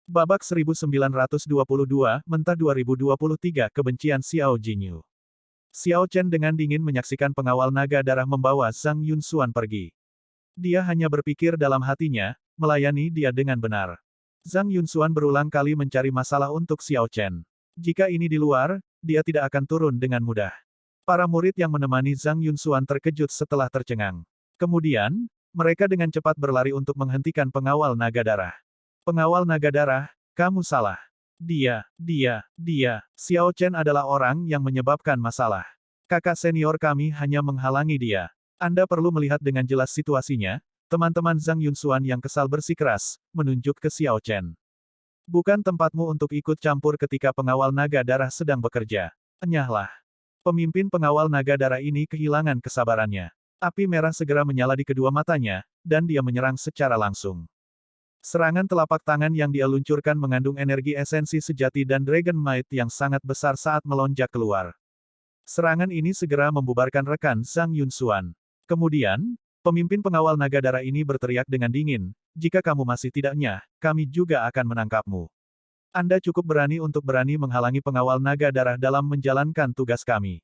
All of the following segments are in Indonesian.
Babak 1922, Mentah 2023 Kebencian Xiao Jinyu. Xiao Chen dengan dingin menyaksikan pengawal naga darah membawa Zhang Yunxuan pergi. Dia hanya berpikir dalam hatinya, melayani dia dengan benar. Zhang Yunxuan berulang kali mencari masalah untuk Xiao Chen. Jika ini di luar, dia tidak akan turun dengan mudah. Para murid yang menemani Zhang Yunxuan terkejut setelah tercengang. Kemudian, mereka dengan cepat berlari untuk menghentikan pengawal naga darah. Pengawal naga darah, kamu salah. Dia. Xiao Chen adalah orang yang menyebabkan masalah. Kakak senior kami hanya menghalangi dia. Anda perlu melihat dengan jelas situasinya. Teman-teman Zhang Yunxuan yang kesal bersikeras, menunjuk ke Xiao Chen. Bukan tempatmu untuk ikut campur ketika pengawal naga darah sedang bekerja. Enyahlah. Pemimpin pengawal naga darah ini kehilangan kesabarannya. Api merah segera menyala di kedua matanya, dan dia menyerang secara langsung. Serangan telapak tangan yang dia luncurkan mengandung energi esensi sejati dan Dragon Might yang sangat besar saat melonjak keluar. Serangan ini segera membubarkan rekan Zhang Yunxuan. Kemudian, pemimpin pengawal naga darah ini berteriak dengan dingin, jika kamu masih tidak nyah, kami juga akan menangkapmu. Anda cukup berani untuk berani menghalangi pengawal naga darah dalam menjalankan tugas kami.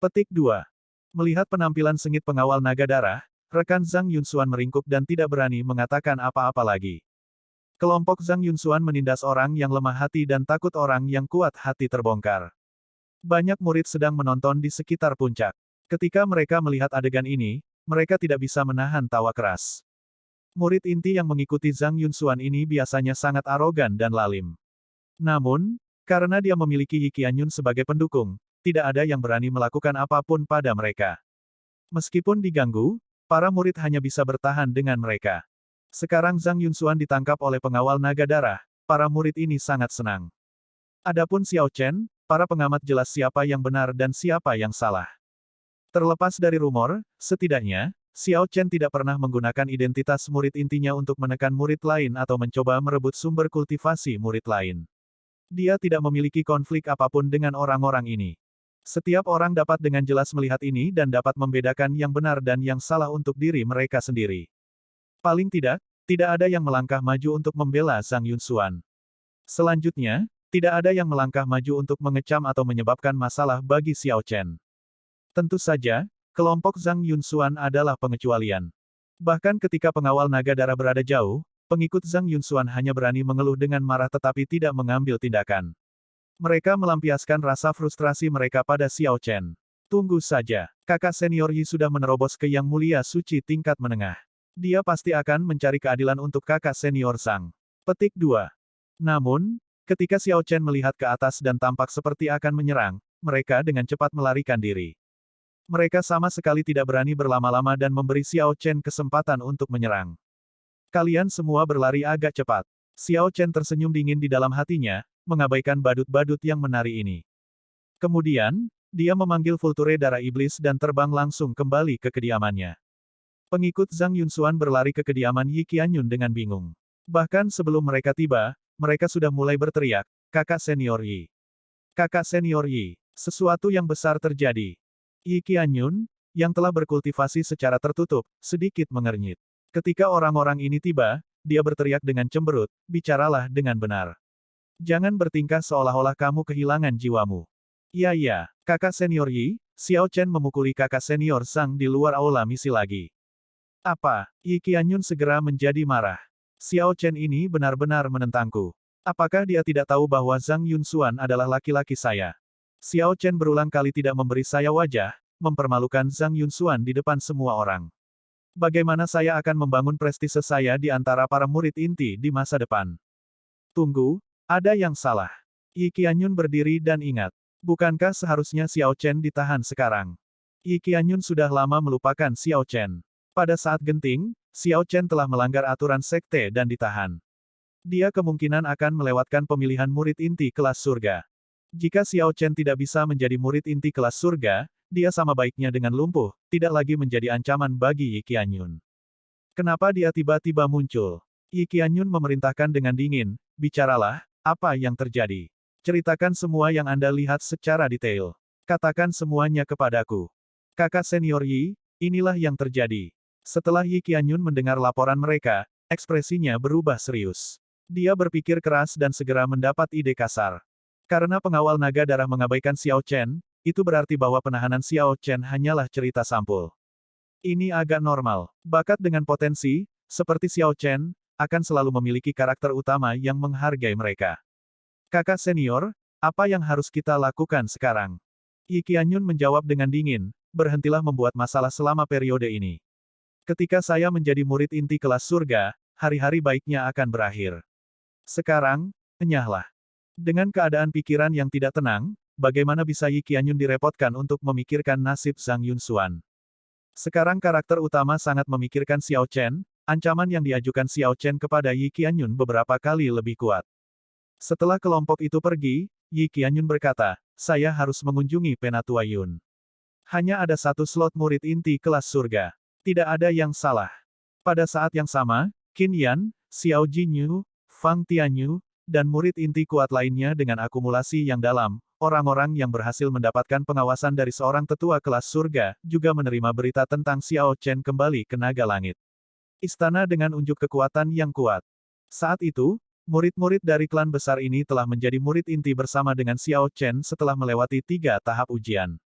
Petik 2. Melihat penampilan sengit pengawal naga darah, rekan Zhang Yunxuan meringkuk dan tidak berani mengatakan apa-apa lagi. Kelompok Zhang Yunxuan menindas orang yang lemah hati dan takut orang yang kuat hati terbongkar. Banyak murid sedang menonton di sekitar puncak. Ketika mereka melihat adegan ini, mereka tidak bisa menahan tawa keras. Murid inti yang mengikuti Zhang Yunxuan ini biasanya sangat arogan dan lalim. Namun, karena dia memiliki Yi Qianyun sebagai pendukung, tidak ada yang berani melakukan apapun pada mereka. Meskipun diganggu, para murid hanya bisa bertahan dengan mereka. Sekarang Zhang Yunxuan ditangkap oleh pengawal naga darah, para murid ini sangat senang. Adapun Xiao Chen, para pengamat jelas siapa yang benar dan siapa yang salah. Terlepas dari rumor, setidaknya, Xiao Chen tidak pernah menggunakan identitas murid intinya untuk menekan murid lain atau mencoba merebut sumber kultivasi murid lain. Dia tidak memiliki konflik apapun dengan orang-orang ini. Setiap orang dapat dengan jelas melihat ini dan dapat membedakan yang benar dan yang salah untuk diri mereka sendiri. Paling tidak, tidak ada yang melangkah maju untuk membela Zhang Yunxuan. Selanjutnya, tidak ada yang melangkah maju untuk mengecam atau menyebabkan masalah bagi Xiao Chen. Tentu saja, kelompok Zhang Yunxuan adalah pengecualian. Bahkan ketika pengawal naga darah berada jauh, pengikut Zhang Yunxuan hanya berani mengeluh dengan marah tetapi tidak mengambil tindakan. Mereka melampiaskan rasa frustrasi mereka pada Xiao Chen. Tunggu saja, kakak senior Yi sudah menerobos ke Yang Mulia Suci tingkat menengah. Dia pasti akan mencari keadilan untuk kakak senior Zhang. Petik 2. Namun, ketika Xiao Chen melihat ke atas dan tampak seperti akan menyerang, mereka dengan cepat melarikan diri. Mereka sama sekali tidak berani berlama-lama dan memberi Xiao Chen kesempatan untuk menyerang. Kalian semua berlari agak cepat. Xiao Chen tersenyum dingin di dalam hatinya, mengabaikan badut-badut yang menari ini. Kemudian, dia memanggil Vulture Darah Iblis dan terbang langsung kembali ke kediamannya. Pengikut Zhang Yunxuan berlari ke kediaman Yi Qianyun dengan bingung. Bahkan sebelum mereka tiba, mereka sudah mulai berteriak, kakak senior Yi. Kakak senior Yi, sesuatu yang besar terjadi. Yi Qianyun, yang telah berkultivasi secara tertutup, sedikit mengernyit. Ketika orang-orang ini tiba, dia berteriak dengan cemberut, bicaralah dengan benar. Jangan bertingkah seolah-olah kamu kehilangan jiwamu. Iya, kakak senior Yi, Xiao Chen memukuli kakak senior Zhang di luar aula misi lagi. Apa? Yi Qianyun segera menjadi marah. Xiao Chen ini benar-benar menentangku. Apakah dia tidak tahu bahwa Zhang Yunxuan adalah laki-laki saya? Xiao Chen berulang kali tidak memberi saya wajah, mempermalukan Zhang Yunxuan di depan semua orang. Bagaimana saya akan membangun prestise saya di antara para murid inti di masa depan? Tunggu, ada yang salah. Yi Qianyun berdiri dan ingat. Bukankah seharusnya Xiao Chen ditahan sekarang? Yi Qianyun sudah lama melupakan Xiao Chen. Pada saat genting, Xiao Chen telah melanggar aturan sekte dan ditahan. Dia kemungkinan akan melewatkan pemilihan murid inti kelas surga. Jika Xiao Chen tidak bisa menjadi murid inti kelas surga, dia sama baiknya dengan lumpuh, tidak lagi menjadi ancaman bagi Yi Qianyun. Kenapa dia tiba-tiba muncul? Yi Qianyun memerintahkan dengan dingin, bicaralah, apa yang terjadi? Ceritakan semua yang Anda lihat secara detail. Katakan semuanya kepadaku. Kakak senior Yi, inilah yang terjadi. Setelah Yi Qianyun mendengar laporan mereka, ekspresinya berubah serius. Dia berpikir keras dan segera mendapat ide kasar. Karena pengawal naga darah mengabaikan Xiao Chen, itu berarti bahwa penahanan Xiao Chen hanyalah cerita sampul. Ini agak normal. Bakat dengan potensi, seperti Xiao Chen, akan selalu memiliki karakter utama yang menghargai mereka. Kakak senior, apa yang harus kita lakukan sekarang? Yi Qianyun menjawab dengan dingin, berhentilah membuat masalah selama periode ini. Ketika saya menjadi murid inti kelas surga, hari-hari baiknya akan berakhir. Sekarang, enyahlah. Dengan keadaan pikiran yang tidak tenang, bagaimana bisa Yi Qianyun direpotkan untuk memikirkan nasib Zhang Yunxuan? Sekarang karakter utama sangat memikirkan Xiao Chen, ancaman yang diajukan Xiao Chen kepada Yi Qianyun beberapa kali lebih kuat. Setelah kelompok itu pergi, Yi Qianyun berkata, saya harus mengunjungi Penatua Yun. Hanya ada satu slot murid inti kelas surga. Tidak ada yang salah. Pada saat yang sama, Qin Yan, Xiao Jinyu, Fang Tianyu, dan murid inti kuat lainnya dengan akumulasi yang dalam, orang-orang yang berhasil mendapatkan pengawasan dari seorang tetua kelas surga, juga menerima berita tentang Xiao Chen kembali ke naga langit. Istana dengan unjuk kekuatan yang kuat. Saat itu, murid-murid dari klan besar ini telah menjadi murid inti bersama dengan Xiao Chen setelah melewati 3 tahap ujian.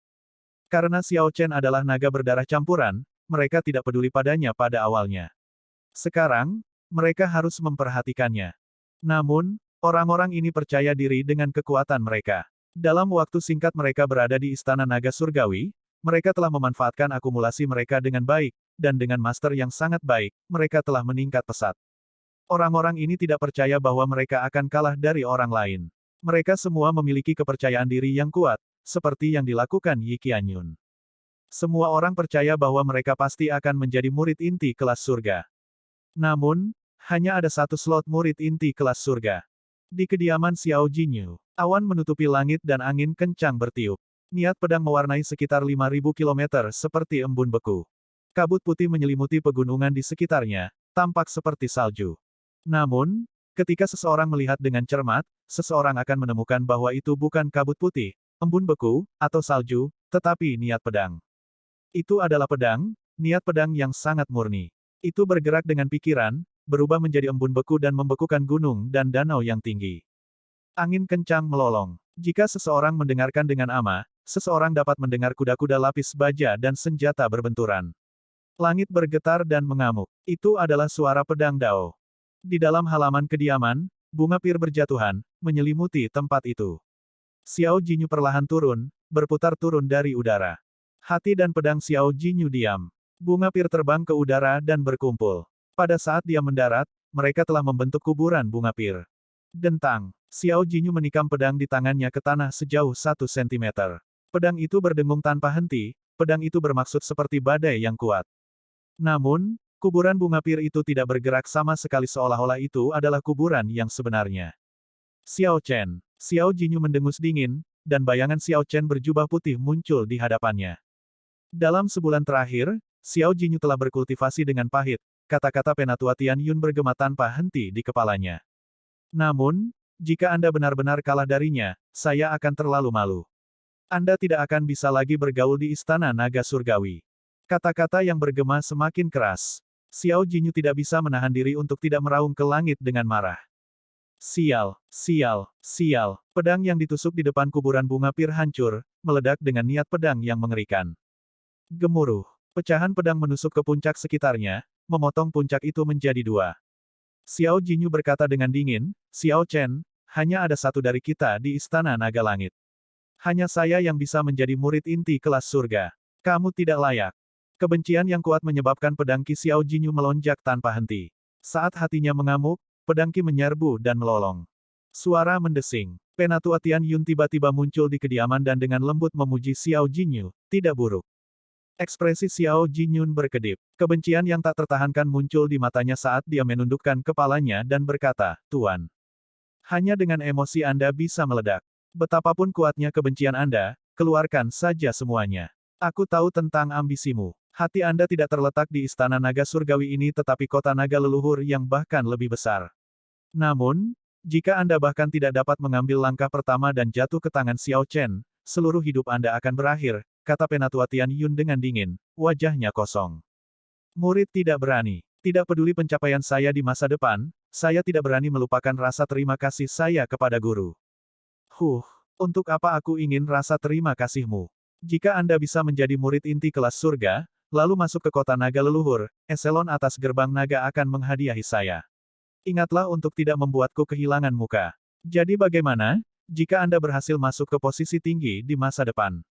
Karena Xiao Chen adalah naga berdarah campuran, mereka tidak peduli padanya pada awalnya. Sekarang, mereka harus memperhatikannya. Namun, orang-orang ini percaya diri dengan kekuatan mereka. Dalam waktu singkat mereka berada di Istana Naga Surgawi, mereka telah memanfaatkan akumulasi mereka dengan baik, dan dengan master yang sangat baik, mereka telah meningkat pesat. Orang-orang ini tidak percaya bahwa mereka akan kalah dari orang lain. Mereka semua memiliki kepercayaan diri yang kuat, seperti yang dilakukan Yi Qianyun. Semua orang percaya bahwa mereka pasti akan menjadi murid inti kelas surga. Namun, hanya ada satu slot murid inti kelas surga. Di kediaman Xiao Jinyu, awan menutupi langit dan angin kencang bertiup. Niat pedang mewarnai sekitar 5.000 km seperti embun beku. Kabut putih menyelimuti pegunungan di sekitarnya, tampak seperti salju. Namun, ketika seseorang melihat dengan cermat, seseorang akan menemukan bahwa itu bukan kabut putih, embun beku, atau salju, tetapi niat pedang. Itu adalah pedang, niat pedang yang sangat murni. Itu bergerak dengan pikiran, berubah menjadi embun beku dan membekukan gunung dan danau yang tinggi. Angin kencang melolong. Jika seseorang mendengarkan dengan ama, seseorang dapat mendengar kuda-kuda lapis baja dan senjata berbenturan. Langit bergetar dan mengamuk. Itu adalah suara pedang Dao. Di dalam halaman kediaman, bunga pir berjatuhan, menyelimuti tempat itu. Xiao Jinyu perlahan turun, berputar turun dari udara. Hati dan pedang Xiao Jinyu diam. Bunga pir terbang ke udara dan berkumpul. Pada saat dia mendarat, mereka telah membentuk kuburan bunga pir. Dentang. Xiao Jinyu menikam pedang di tangannya ke tanah sejauh 1 cm. Pedang itu berdengung tanpa henti, pedang itu bermaksud seperti badai yang kuat. Namun, kuburan bunga pir itu tidak bergerak sama sekali seolah-olah itu adalah kuburan yang sebenarnya. Xiao Chen. Xiao Jinyu mendengus dingin, dan bayangan Xiao Chen berjubah putih muncul di hadapannya. Dalam sebulan terakhir, Xiao Jinyu telah berkultivasi dengan pahit, kata-kata Penatua Tian Yun bergema tanpa henti di kepalanya. Namun, jika Anda benar-benar kalah darinya, saya akan terlalu malu. Anda tidak akan bisa lagi bergaul di Istana Naga Surgawi. Kata-kata yang bergema semakin keras. Xiao Jinyu tidak bisa menahan diri untuk tidak meraung ke langit dengan marah. Sial, sial, sial. Pedang yang ditusuk di depan kuburan bunga pir hancur, meledak dengan niat pedang yang mengerikan. Gemuruh. Pecahan pedang menusuk ke puncak sekitarnya, memotong puncak itu menjadi 2. Xiao Jinyu berkata dengan dingin, Xiao Chen, hanya ada satu dari kita di Istana Naga Langit. Hanya saya yang bisa menjadi murid inti kelas surga. Kamu tidak layak. Kebencian yang kuat menyebabkan pedang Qi Xiao Jinyu melonjak tanpa henti. Saat hatinya mengamuk, pedang Qi menyerbu dan melolong. Suara mendesing. Penatua Tian Yun tiba-tiba muncul di kediaman dan dengan lembut memuji Xiao Jinyu, tidak buruk. Ekspresi Xiao Jinyun berkedip. Kebencian yang tak tertahankan muncul di matanya saat dia menundukkan kepalanya dan berkata, Tuan. Hanya dengan emosi Anda bisa meledak. Betapapun kuatnya kebencian Anda, keluarkan saja semuanya. Aku tahu tentang ambisimu. Hati Anda tidak terletak di Istana Naga Surgawi ini tetapi kota naga leluhur yang bahkan lebih besar. Namun, jika Anda bahkan tidak dapat mengambil langkah pertama dan jatuh ke tangan Xiao Chen, seluruh hidup Anda akan berakhir, kata Penatua Tian Yun dengan dingin, wajahnya kosong. Murid tidak berani. Tidak peduli pencapaian saya di masa depan, saya tidak berani melupakan rasa terima kasih saya kepada guru. Untuk apa aku ingin rasa terima kasihmu? Jika Anda bisa menjadi murid inti kelas surga, lalu masuk ke kota naga leluhur, eselon atas gerbang naga akan menghadiahi saya. Ingatlah untuk tidak membuatku kehilangan muka. Jadi bagaimana, jika Anda berhasil masuk ke posisi tinggi di masa depan?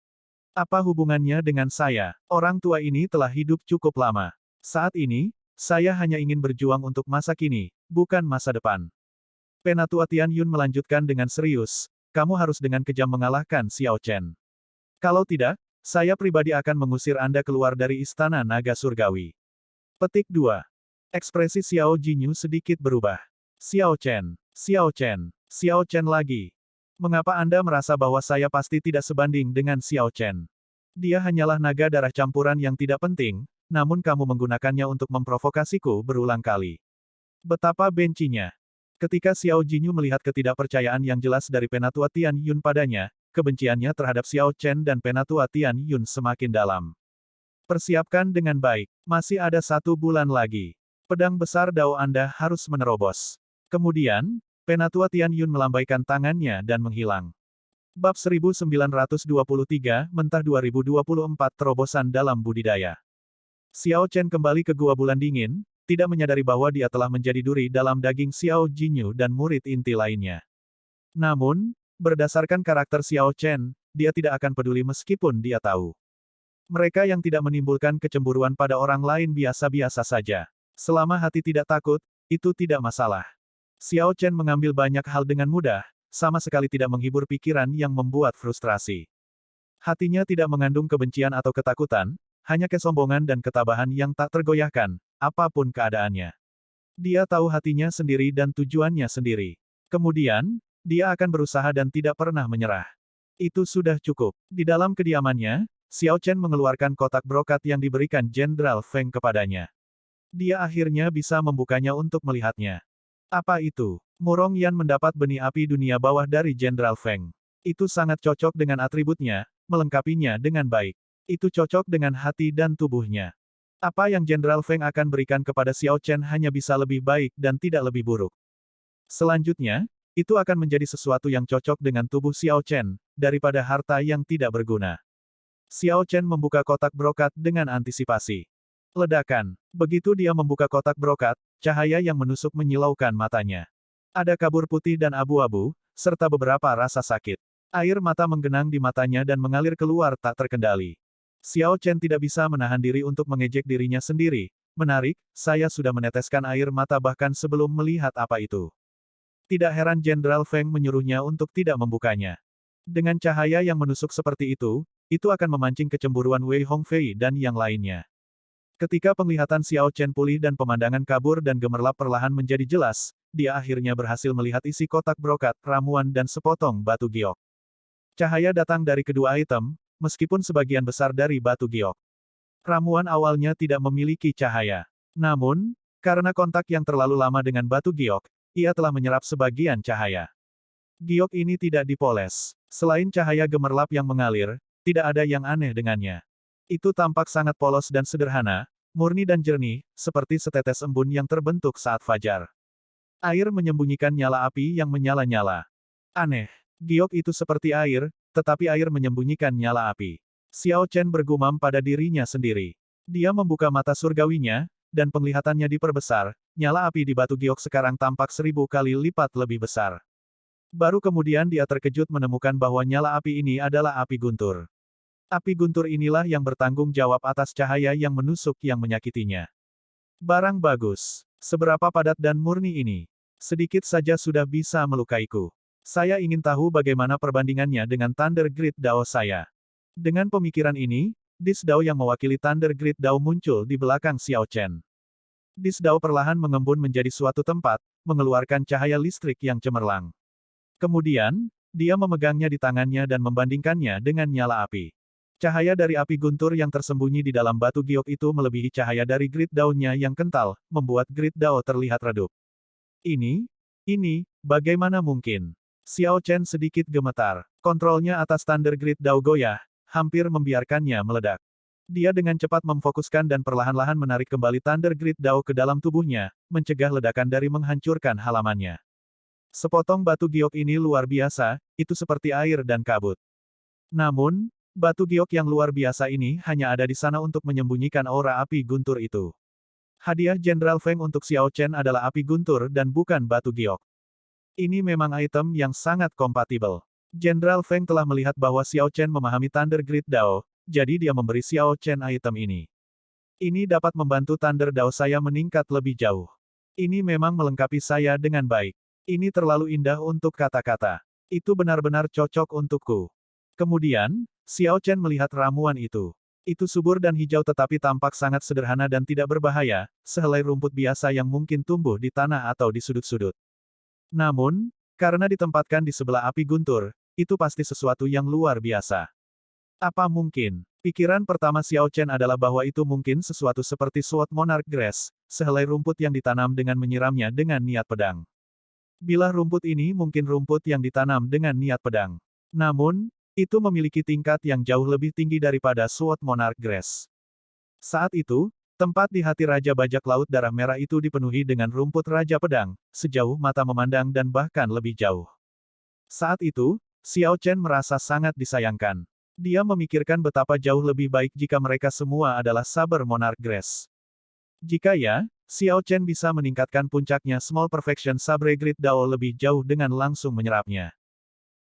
Apa hubungannya dengan saya? Orang tua ini telah hidup cukup lama. Saat ini, saya hanya ingin berjuang untuk masa kini, bukan masa depan. Penatua Tian Yun melanjutkan dengan serius, kamu harus dengan kejam mengalahkan Xiao Chen. Kalau tidak, saya pribadi akan mengusir Anda keluar dari istana naga surgawi. Petik 2. Ekspresi Xiao Jinyu sedikit berubah. Xiao Chen, Xiao Chen, Xiao Chen lagi. Mengapa Anda merasa bahwa saya pasti tidak sebanding dengan Xiao Chen? Dia hanyalah naga darah campuran yang tidak penting, namun kamu menggunakannya untuk memprovokasiku berulang kali. Betapa bencinya. Ketika Xiao Jinyu melihat ketidakpercayaan yang jelas dari Penatua Tian Yun padanya, kebenciannya terhadap Xiao Chen dan Penatua Tian Yun semakin dalam. Persiapkan dengan baik, masih ada 1 bulan lagi. Pedang besar Dao Anda harus menerobos. Kemudian, Penatua Tian Yun melambaikan tangannya dan menghilang. Bab 1923, Mentah 2024 Terobosan dalam Budidaya. Xiao Chen kembali ke Gua Bulan Dingin, tidak menyadari bahwa dia telah menjadi duri dalam daging Xiao Jinyu dan murid inti lainnya. Namun, berdasarkan karakter Xiao Chen, dia tidak akan peduli meskipun dia tahu. Mereka yang tidak menimbulkan kecemburuan pada orang lain biasa-biasa saja. Selama hati tidak takut, itu tidak masalah. Xiao Chen mengambil banyak hal dengan mudah, sama sekali tidak menghibur pikiran yang membuat frustrasi. Hatinya tidak mengandung kebencian atau ketakutan, hanya kesombongan dan ketabahan yang tak tergoyahkan, apapun keadaannya. Dia tahu hatinya sendiri dan tujuannya sendiri. Kemudian, dia akan berusaha dan tidak pernah menyerah. Itu sudah cukup. Di dalam kediamannya, Xiao Chen mengeluarkan kotak brokat yang diberikan Jenderal Feng kepadanya. Dia akhirnya bisa membukanya untuk melihatnya. Apa itu? Murong Yan mendapat benih api dunia bawah dari Jenderal Feng. Itu sangat cocok dengan atributnya, melengkapinya dengan baik. Itu cocok dengan hati dan tubuhnya. Apa yang Jenderal Feng akan berikan kepada Xiao Chen hanya bisa lebih baik dan tidak lebih buruk. Selanjutnya, itu akan menjadi sesuatu yang cocok dengan tubuh Xiao Chen, daripada harta yang tidak berguna. Xiao Chen membuka kotak brokat dengan antisipasi. Ledakan. Begitu dia membuka kotak brokat, cahaya yang menusuk menyilaukan matanya. Ada kabur putih dan abu-abu, serta beberapa rasa sakit. Air mata menggenang di matanya dan mengalir keluar tak terkendali. Xiao Chen tidak bisa menahan diri untuk mengejek dirinya sendiri. Menarik, saya sudah meneteskan air mata bahkan sebelum melihat apa itu. Tidak heran Jenderal Feng menyuruhnya untuk tidak membukanya. Dengan cahaya yang menusuk seperti itu akan memancing kecemburuan Wei Hongfei dan yang lainnya. Ketika penglihatan Xiao Chen pulih dan pemandangan kabur dan gemerlap perlahan menjadi jelas, dia akhirnya berhasil melihat isi kotak brokat, ramuan dan sepotong batu giok. Cahaya datang dari kedua item, meskipun sebagian besar dari batu giok. Ramuan awalnya tidak memiliki cahaya. Namun, karena kontak yang terlalu lama dengan batu giok, ia telah menyerap sebagian cahaya. Giok ini tidak dipoles. Selain cahaya gemerlap yang mengalir, tidak ada yang aneh dengannya. Itu tampak sangat polos dan sederhana, murni dan jernih, seperti setetes embun yang terbentuk saat fajar. Air menyembunyikan nyala api yang menyala-nyala. Aneh. Giok itu seperti air, tetapi air menyembunyikan nyala api. Xiao Chen bergumam pada dirinya sendiri. Dia membuka mata surgawinya, dan penglihatannya diperbesar, nyala api di batu giok sekarang tampak 1000 kali lipat lebih besar. Baru kemudian dia terkejut menemukan bahwa nyala api ini adalah api guntur. Api guntur inilah yang bertanggung jawab atas cahaya yang menusuk yang menyakitinya. Barang bagus. Seberapa padat dan murni ini. Sedikit saja sudah bisa melukaiku. Saya ingin tahu bagaimana perbandingannya dengan Thunder Grid Dao saya. Dengan pemikiran ini, Dis Dao yang mewakili Thunder Grid Dao muncul di belakang Xiao Chen. Dis Dao perlahan mengembun menjadi suatu tempat, mengeluarkan cahaya listrik yang cemerlang. Kemudian, dia memegangnya di tangannya dan membandingkannya dengan nyala api. Cahaya dari api guntur yang tersembunyi di dalam batu giok itu melebihi cahaya dari grid Dao-nya yang kental, membuat grid Dao terlihat redup. Ini, bagaimana mungkin? Xiao Chen sedikit gemetar. Kontrolnya atas Thunder Grid Dao goyah, hampir membiarkannya meledak. Dia dengan cepat memfokuskan dan perlahan-lahan menarik kembali Thunder Grid Dao ke dalam tubuhnya, mencegah ledakan dari menghancurkan halamannya. Sepotong batu giok ini luar biasa, itu seperti air dan kabut. Namun, batu giok yang luar biasa ini hanya ada di sana untuk menyembunyikan aura api guntur itu. Hadiah Jenderal Feng untuk Xiao Chen adalah api guntur dan bukan batu giok. Ini memang item yang sangat kompatibel. Jenderal Feng telah melihat bahwa Xiao Chen memahami Thunder Grid Dao, jadi dia memberi Xiao Chen item ini. Ini dapat membantu Thunder Dao saya meningkat lebih jauh. Ini memang melengkapi saya dengan baik. Ini terlalu indah untuk kata-kata. Itu benar-benar cocok untukku. Kemudian, Xiao Chen melihat ramuan itu. Itu subur dan hijau tetapi tampak sangat sederhana dan tidak berbahaya, sehelai rumput biasa yang mungkin tumbuh di tanah atau di sudut-sudut. Namun, karena ditempatkan di sebelah api guntur, itu pasti sesuatu yang luar biasa. Apa mungkin? Pikiran pertama Xiao Chen adalah bahwa itu mungkin sesuatu seperti Sword Monarch Grass, sehelai rumput yang ditanam dengan menyiramnya dengan niat pedang. Bilah rumput ini mungkin rumput yang ditanam dengan niat pedang. Namun, itu memiliki tingkat yang jauh lebih tinggi daripada Sword Monarch Grass. Saat itu, tempat di hati Raja Bajak Laut Darah Merah itu dipenuhi dengan rumput Raja Pedang, sejauh mata memandang dan bahkan lebih jauh. Saat itu, Xiao Chen merasa sangat disayangkan. Dia memikirkan betapa jauh lebih baik jika mereka semua adalah Saber Monarch Grass. Jika ya, Xiao Chen bisa meningkatkan puncaknya Small Perfection Sabre Grid Dao lebih jauh dengan langsung menyerapnya.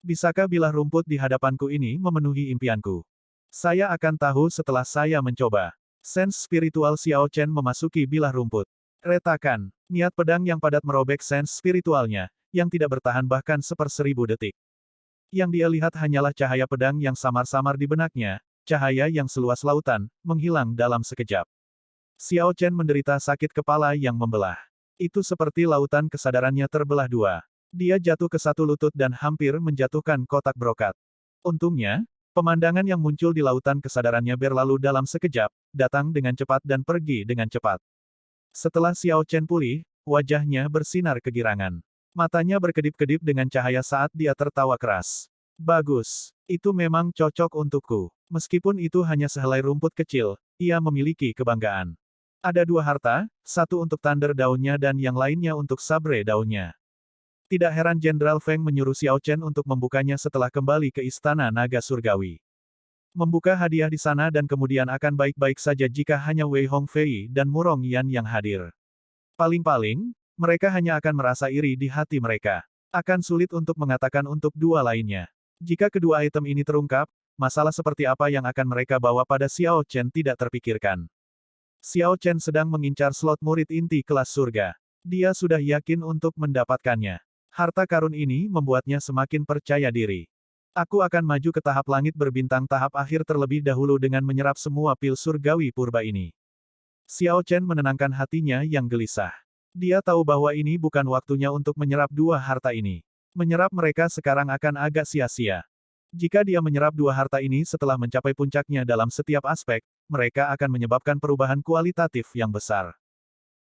Bisakah bilah rumput di hadapanku ini memenuhi impianku? Saya akan tahu setelah saya mencoba. Sense spiritual Xiao Chen memasuki bilah rumput. Retakan, niat pedang yang padat merobek sense spiritualnya, yang tidak bertahan bahkan 1/1000 detik. Yang dia lihat hanyalah cahaya pedang yang samar-samar di benaknya, cahaya yang seluas lautan, menghilang dalam sekejap. Xiao Chen menderita sakit kepala yang membelah. Itu seperti lautan kesadarannya terbelah dua. Dia jatuh ke satu lutut dan hampir menjatuhkan kotak brokat. Untungnya, pemandangan yang muncul di lautan kesadarannya berlalu dalam sekejap, datang dengan cepat dan pergi dengan cepat. Setelah Xiao Chen pulih, wajahnya bersinar kegirangan. Matanya berkedip-kedip dengan cahaya saat dia tertawa keras. Bagus. Itu memang cocok untukku. Meskipun itu hanya sehelai rumput kecil, ia memiliki kebanggaan. Ada 2 harta, satu untuk Thunder daunnya dan yang lainnya untuk Sabre daunnya. Tidak heran Jenderal Feng menyuruh Xiao Chen untuk membukanya setelah kembali ke Istana Naga Surgawi. Membuka hadiah di sana dan kemudian akan baik-baik saja jika hanya Wei Hongfei dan Murong Yan yang hadir. Paling-paling, mereka hanya akan merasa iri di hati mereka. Akan sulit untuk mengatakan untuk 2 lainnya. Jika kedua item ini terungkap, masalah seperti apa yang akan mereka bawa pada Xiao Chen tidak terpikirkan. Xiao Chen sedang mengincar slot murid inti kelas surga. Dia sudah yakin untuk mendapatkannya. Harta karun ini membuatnya semakin percaya diri. Aku akan maju ke tahap langit berbintang tahap akhir terlebih dahulu dengan menyerap semua pil surgawi purba ini. Xiao Chen menenangkan hatinya yang gelisah. Dia tahu bahwa ini bukan waktunya untuk menyerap 2 harta ini. Menyerap mereka sekarang akan agak sia-sia. Jika dia menyerap 2 harta ini setelah mencapai puncaknya dalam setiap aspek, mereka akan menyebabkan perubahan kualitatif yang besar.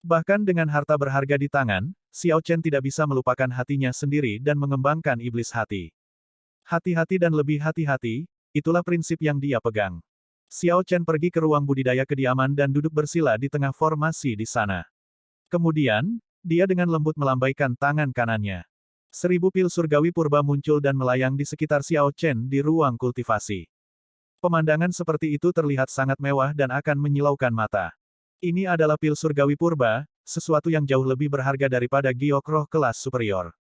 Bahkan dengan harta berharga di tangan, Xiao Chen tidak bisa melupakan hatinya sendiri dan mengembangkan iblis hati. Hati-hati dan lebih hati-hati, itulah prinsip yang dia pegang. Xiao Chen pergi ke ruang budidaya kediaman dan duduk bersila di tengah formasi di sana. Kemudian, dia dengan lembut melambaikan tangan kanannya. 1000 pil surgawi purba muncul dan melayang di sekitar Xiao Chen di ruang kultivasi. Pemandangan seperti itu terlihat sangat mewah dan akan menyilaukan mata. Ini adalah pil surgawi purba, sesuatu yang jauh lebih berharga daripada giok roh kelas superior.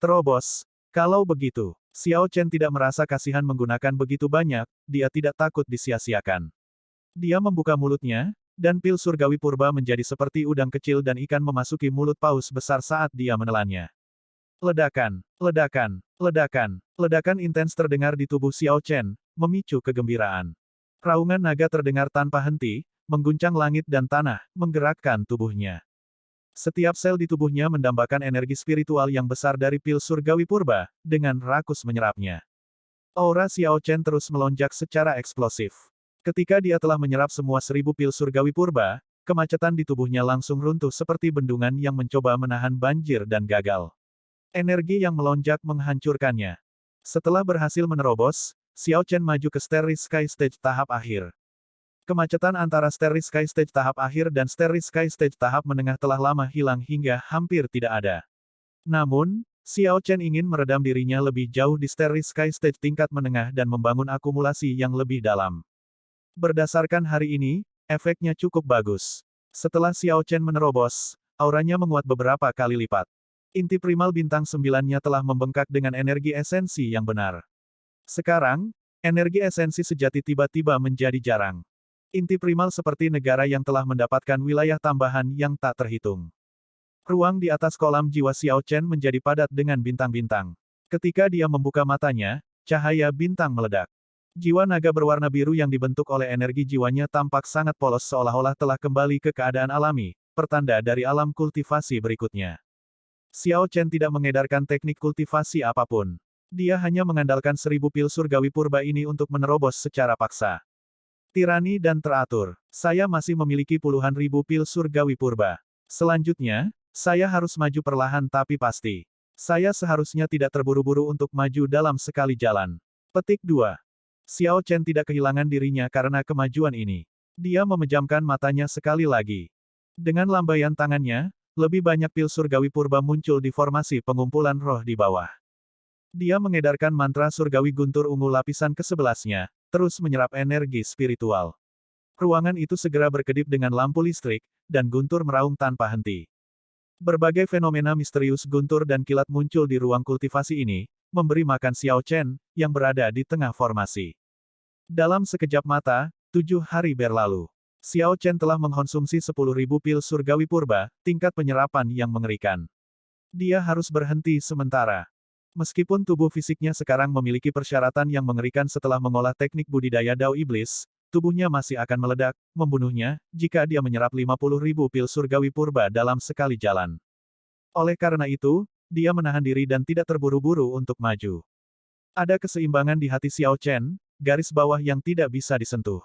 Terobos. Kalau begitu, Xiao Chen tidak merasa kasihan menggunakan begitu banyak, dia tidak takut disia-siakan. Dia membuka mulutnya, dan pil surgawi purba menjadi seperti udang kecil dan ikan memasuki mulut paus besar saat dia menelannya. Ledakan, ledakan, ledakan, ledakan intens terdengar di tubuh Xiao Chen, memicu kegembiraan. Raungan naga terdengar tanpa henti, mengguncang langit dan tanah, menggerakkan tubuhnya. Setiap sel di tubuhnya mendambakan energi spiritual yang besar dari pil surgawi purba, dengan rakus menyerapnya. Aura Xiao Chen terus melonjak secara eksplosif. Ketika dia telah menyerap semua 1000 pil surgawi purba, kemacetan di tubuhnya langsung runtuh seperti bendungan yang mencoba menahan banjir dan gagal. Energi yang melonjak menghancurkannya. Setelah berhasil menerobos, Xiao Chen maju ke Starry Sky Stage tahap akhir. Kemacetan antara Starry Sky Stage tahap akhir dan Starry Sky Stage tahap menengah telah lama hilang hingga hampir tidak ada. Namun, Xiao Chen ingin meredam dirinya lebih jauh di Starry Sky Stage tingkat menengah dan membangun akumulasi yang lebih dalam. Berdasarkan hari ini, efeknya cukup bagus. Setelah Xiao Chen menerobos, auranya menguat beberapa kali lipat. Inti primal bintang 9-nya telah membengkak dengan energi esensi yang benar. Sekarang, energi esensi sejati tiba-tiba menjadi jarang. Inti primal seperti negara yang telah mendapatkan wilayah tambahan yang tak terhitung. Ruang di atas kolam jiwa Xiao Chen menjadi padat dengan bintang-bintang. Ketika dia membuka matanya, cahaya bintang meledak. Jiwa naga berwarna biru yang dibentuk oleh energi jiwanya tampak sangat polos seolah-olah telah kembali ke keadaan alami, pertanda dari alam kultivasi berikutnya. Xiao Chen tidak mengedarkan teknik kultivasi apapun. Dia hanya mengandalkan 1000 pil surgawi purba ini untuk menerobos secara paksa. Tirani dan teratur. Saya masih memiliki puluhan ribu pil surgawi purba. Selanjutnya, saya harus maju perlahan tapi pasti. Saya seharusnya tidak terburu-buru untuk maju dalam sekali jalan. Petik 2. Xiao Chen tidak kehilangan dirinya karena kemajuan ini. Dia memejamkan matanya sekali lagi. Dengan lambaian tangannya, lebih banyak pil surgawi purba muncul di formasi pengumpulan roh di bawah. Dia mengedarkan mantra surgawi guntur ungu lapisan ke-11-nya, terus menyerap energi spiritual. Ruangan itu segera berkedip dengan lampu listrik, dan guntur meraung tanpa henti. Berbagai fenomena misterius guntur dan kilat muncul di ruang kultivasi ini, memberi makan Xiao Chen, yang berada di tengah formasi. Dalam sekejap mata, 7 hari berlalu. Xiao Chen telah mengkonsumsi 10.000 pil surgawi purba, tingkat penyerapan yang mengerikan. Dia harus berhenti sementara. Meskipun tubuh fisiknya sekarang memiliki persyaratan yang mengerikan setelah mengolah teknik budidaya Dao Iblis, tubuhnya masih akan meledak, membunuhnya, jika dia menyerap 50.000 pil surgawi purba dalam sekali jalan. Oleh karena itu, dia menahan diri dan tidak terburu-buru untuk maju. Ada keseimbangan di hati Xiao Chen, garis bawah yang tidak bisa disentuh.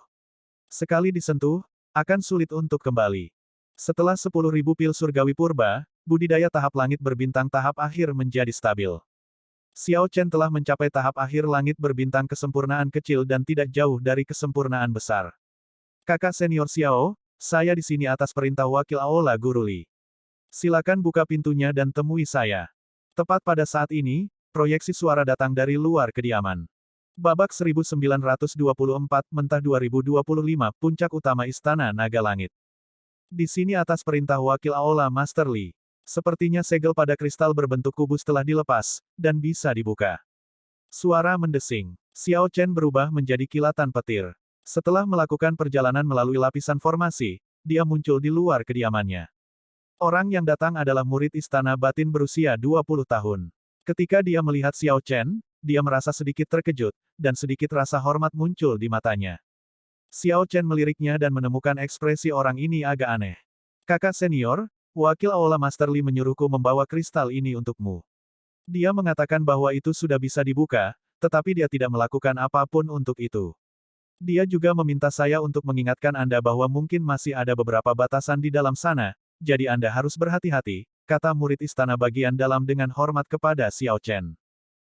Sekali disentuh, akan sulit untuk kembali. Setelah 10.000 pil surgawi purba, budidaya tahap langit berbintang tahap akhir menjadi stabil. Xiao Chen telah mencapai tahap akhir langit berbintang kesempurnaan kecil dan tidak jauh dari kesempurnaan besar. Kakak senior Xiao, saya di sini atas perintah wakil Aola Guru Li. Silakan buka pintunya dan temui saya. Tepat pada saat ini, proyeksi suara datang dari luar kediaman. Babak 1924 Mentah 2025 Puncak Utama Istana Naga Langit. Di sini atas perintah wakil Aola Master Li. Sepertinya segel pada kristal berbentuk kubus telah dilepas, dan bisa dibuka. Suara mendesing. Xiao Chen berubah menjadi kilatan petir. Setelah melakukan perjalanan melalui lapisan formasi, dia muncul di luar kediamannya. Orang yang datang adalah murid Istana Batin berusia 20 tahun. Ketika dia melihat Xiao Chen, dia merasa sedikit terkejut, dan sedikit rasa hormat muncul di matanya. Xiao Chen meliriknya dan menemukan ekspresi orang ini agak aneh. Kakak senior, wakil Aola Master Li menyuruhku membawa kristal ini untukmu. Dia mengatakan bahwa itu sudah bisa dibuka, tetapi dia tidak melakukan apapun untuk itu. Dia juga meminta saya untuk mengingatkan Anda bahwa mungkin masih ada beberapa batasan di dalam sana, jadi Anda harus berhati-hati, kata murid istana bagian dalam dengan hormat kepada Xiao Chen.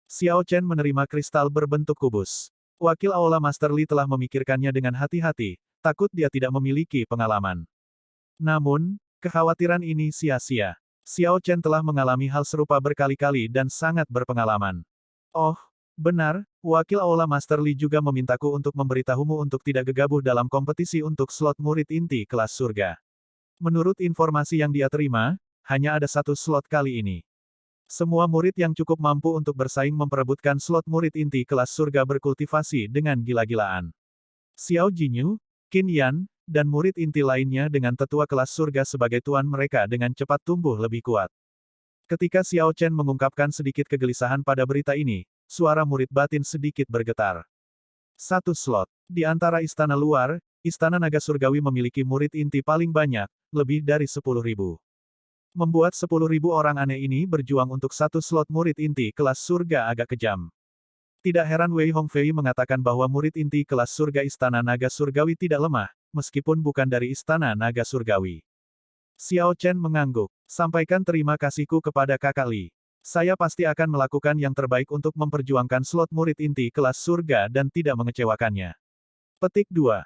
Xiao Chen menerima kristal berbentuk kubus. Wakil Aola Master Li telah memikirkannya dengan hati-hati, takut dia tidak memiliki pengalaman. Namun, kekhawatiran ini sia-sia. Xiao Chen telah mengalami hal serupa berkali-kali dan sangat berpengalaman. Oh, benar, wakil Aola Master Li juga memintaku untuk memberitahumu untuk tidak gegabah dalam kompetisi untuk slot murid inti kelas surga. Menurut informasi yang dia terima, hanya ada satu slot kali ini. Semua murid yang cukup mampu untuk bersaing memperebutkan slot murid inti kelas surga berkultivasi dengan gila-gilaan. Xiao Jinyu, Qin Yan, dan murid inti lainnya dengan tetua kelas surga sebagai tuan mereka dengan cepat tumbuh lebih kuat. Ketika Xiao Chen mengungkapkan sedikit kegelisahan pada berita ini, suara murid batin sedikit bergetar. Satu slot. Di antara istana luar, Istana Naga Surgawi memiliki murid inti paling banyak, lebih dari 10.000. Membuat 10.000 orang aneh ini berjuang untuk satu slot murid inti kelas surga agak kejam. Tidak heran Wei Hongfei mengatakan bahwa murid inti kelas surga Istana Naga Surgawi tidak lemah, meskipun bukan dari Istana Naga Surgawi. Xiao Chen mengangguk. Sampaikan terima kasihku kepada kakak Li. Saya pasti akan melakukan yang terbaik untuk memperjuangkan slot murid inti kelas surga dan tidak mengecewakannya. Petik 2.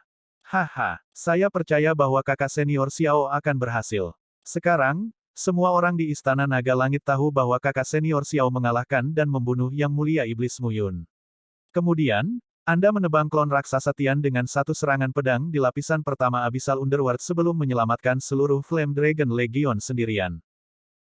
Haha, saya percaya bahwa kakak senior Xiao akan berhasil. Sekarang, semua orang di Istana Naga Langit tahu bahwa kakak senior Xiao mengalahkan dan membunuh Yang Mulia Iblis Muyun. Kemudian, Anda menebang klon raksasa Tian dengan satu serangan pedang di lapisan pertama Abyssal Underworld sebelum menyelamatkan seluruh Flame Dragon Legion sendirian.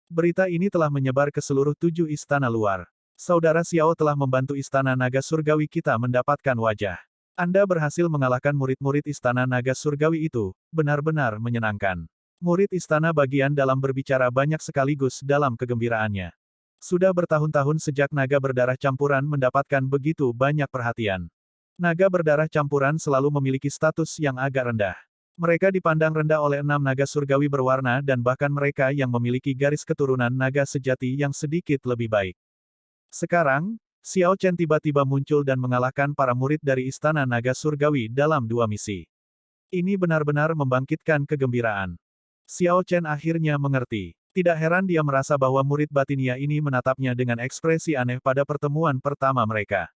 Berita ini telah menyebar ke seluruh 7 istana luar. Saudara Xiao telah membantu Istana Naga Surgawi kita mendapatkan wajah. Anda berhasil mengalahkan murid-murid Istana Naga Surgawi itu, benar-benar menyenangkan. Murid Istana bagian dalam berbicara banyak sekaligus dalam kegembiraannya. Sudah bertahun-tahun sejak naga berdarah campuran mendapatkan begitu banyak perhatian. Naga berdarah campuran selalu memiliki status yang agak rendah. Mereka dipandang rendah oleh 6 naga surgawi berwarna dan bahkan mereka yang memiliki garis keturunan naga sejati yang sedikit lebih baik. Sekarang, Xiao Chen tiba-tiba muncul dan mengalahkan para murid dari Istana Naga Surgawi dalam 2 misi. Ini benar-benar membangkitkan kegembiraan. Xiao Chen akhirnya mengerti. Tidak heran dia merasa bahwa murid batinia ini menatapnya dengan ekspresi aneh pada pertemuan pertama mereka.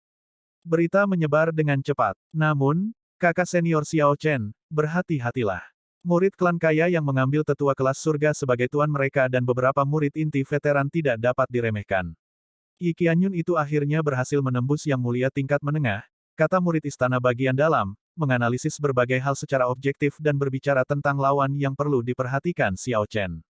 Berita menyebar dengan cepat. Namun, kakak senior Xiao Chen, berhati-hatilah. Murid klan kaya yang mengambil tetua kelas surga sebagai tuan mereka dan beberapa murid inti veteran tidak dapat diremehkan. Yi Qianyun itu akhirnya berhasil menembus Yang Mulia tingkat menengah, kata murid istana bagian dalam, menganalisis berbagai hal secara objektif dan berbicara tentang lawan yang perlu diperhatikan Xiao Chen.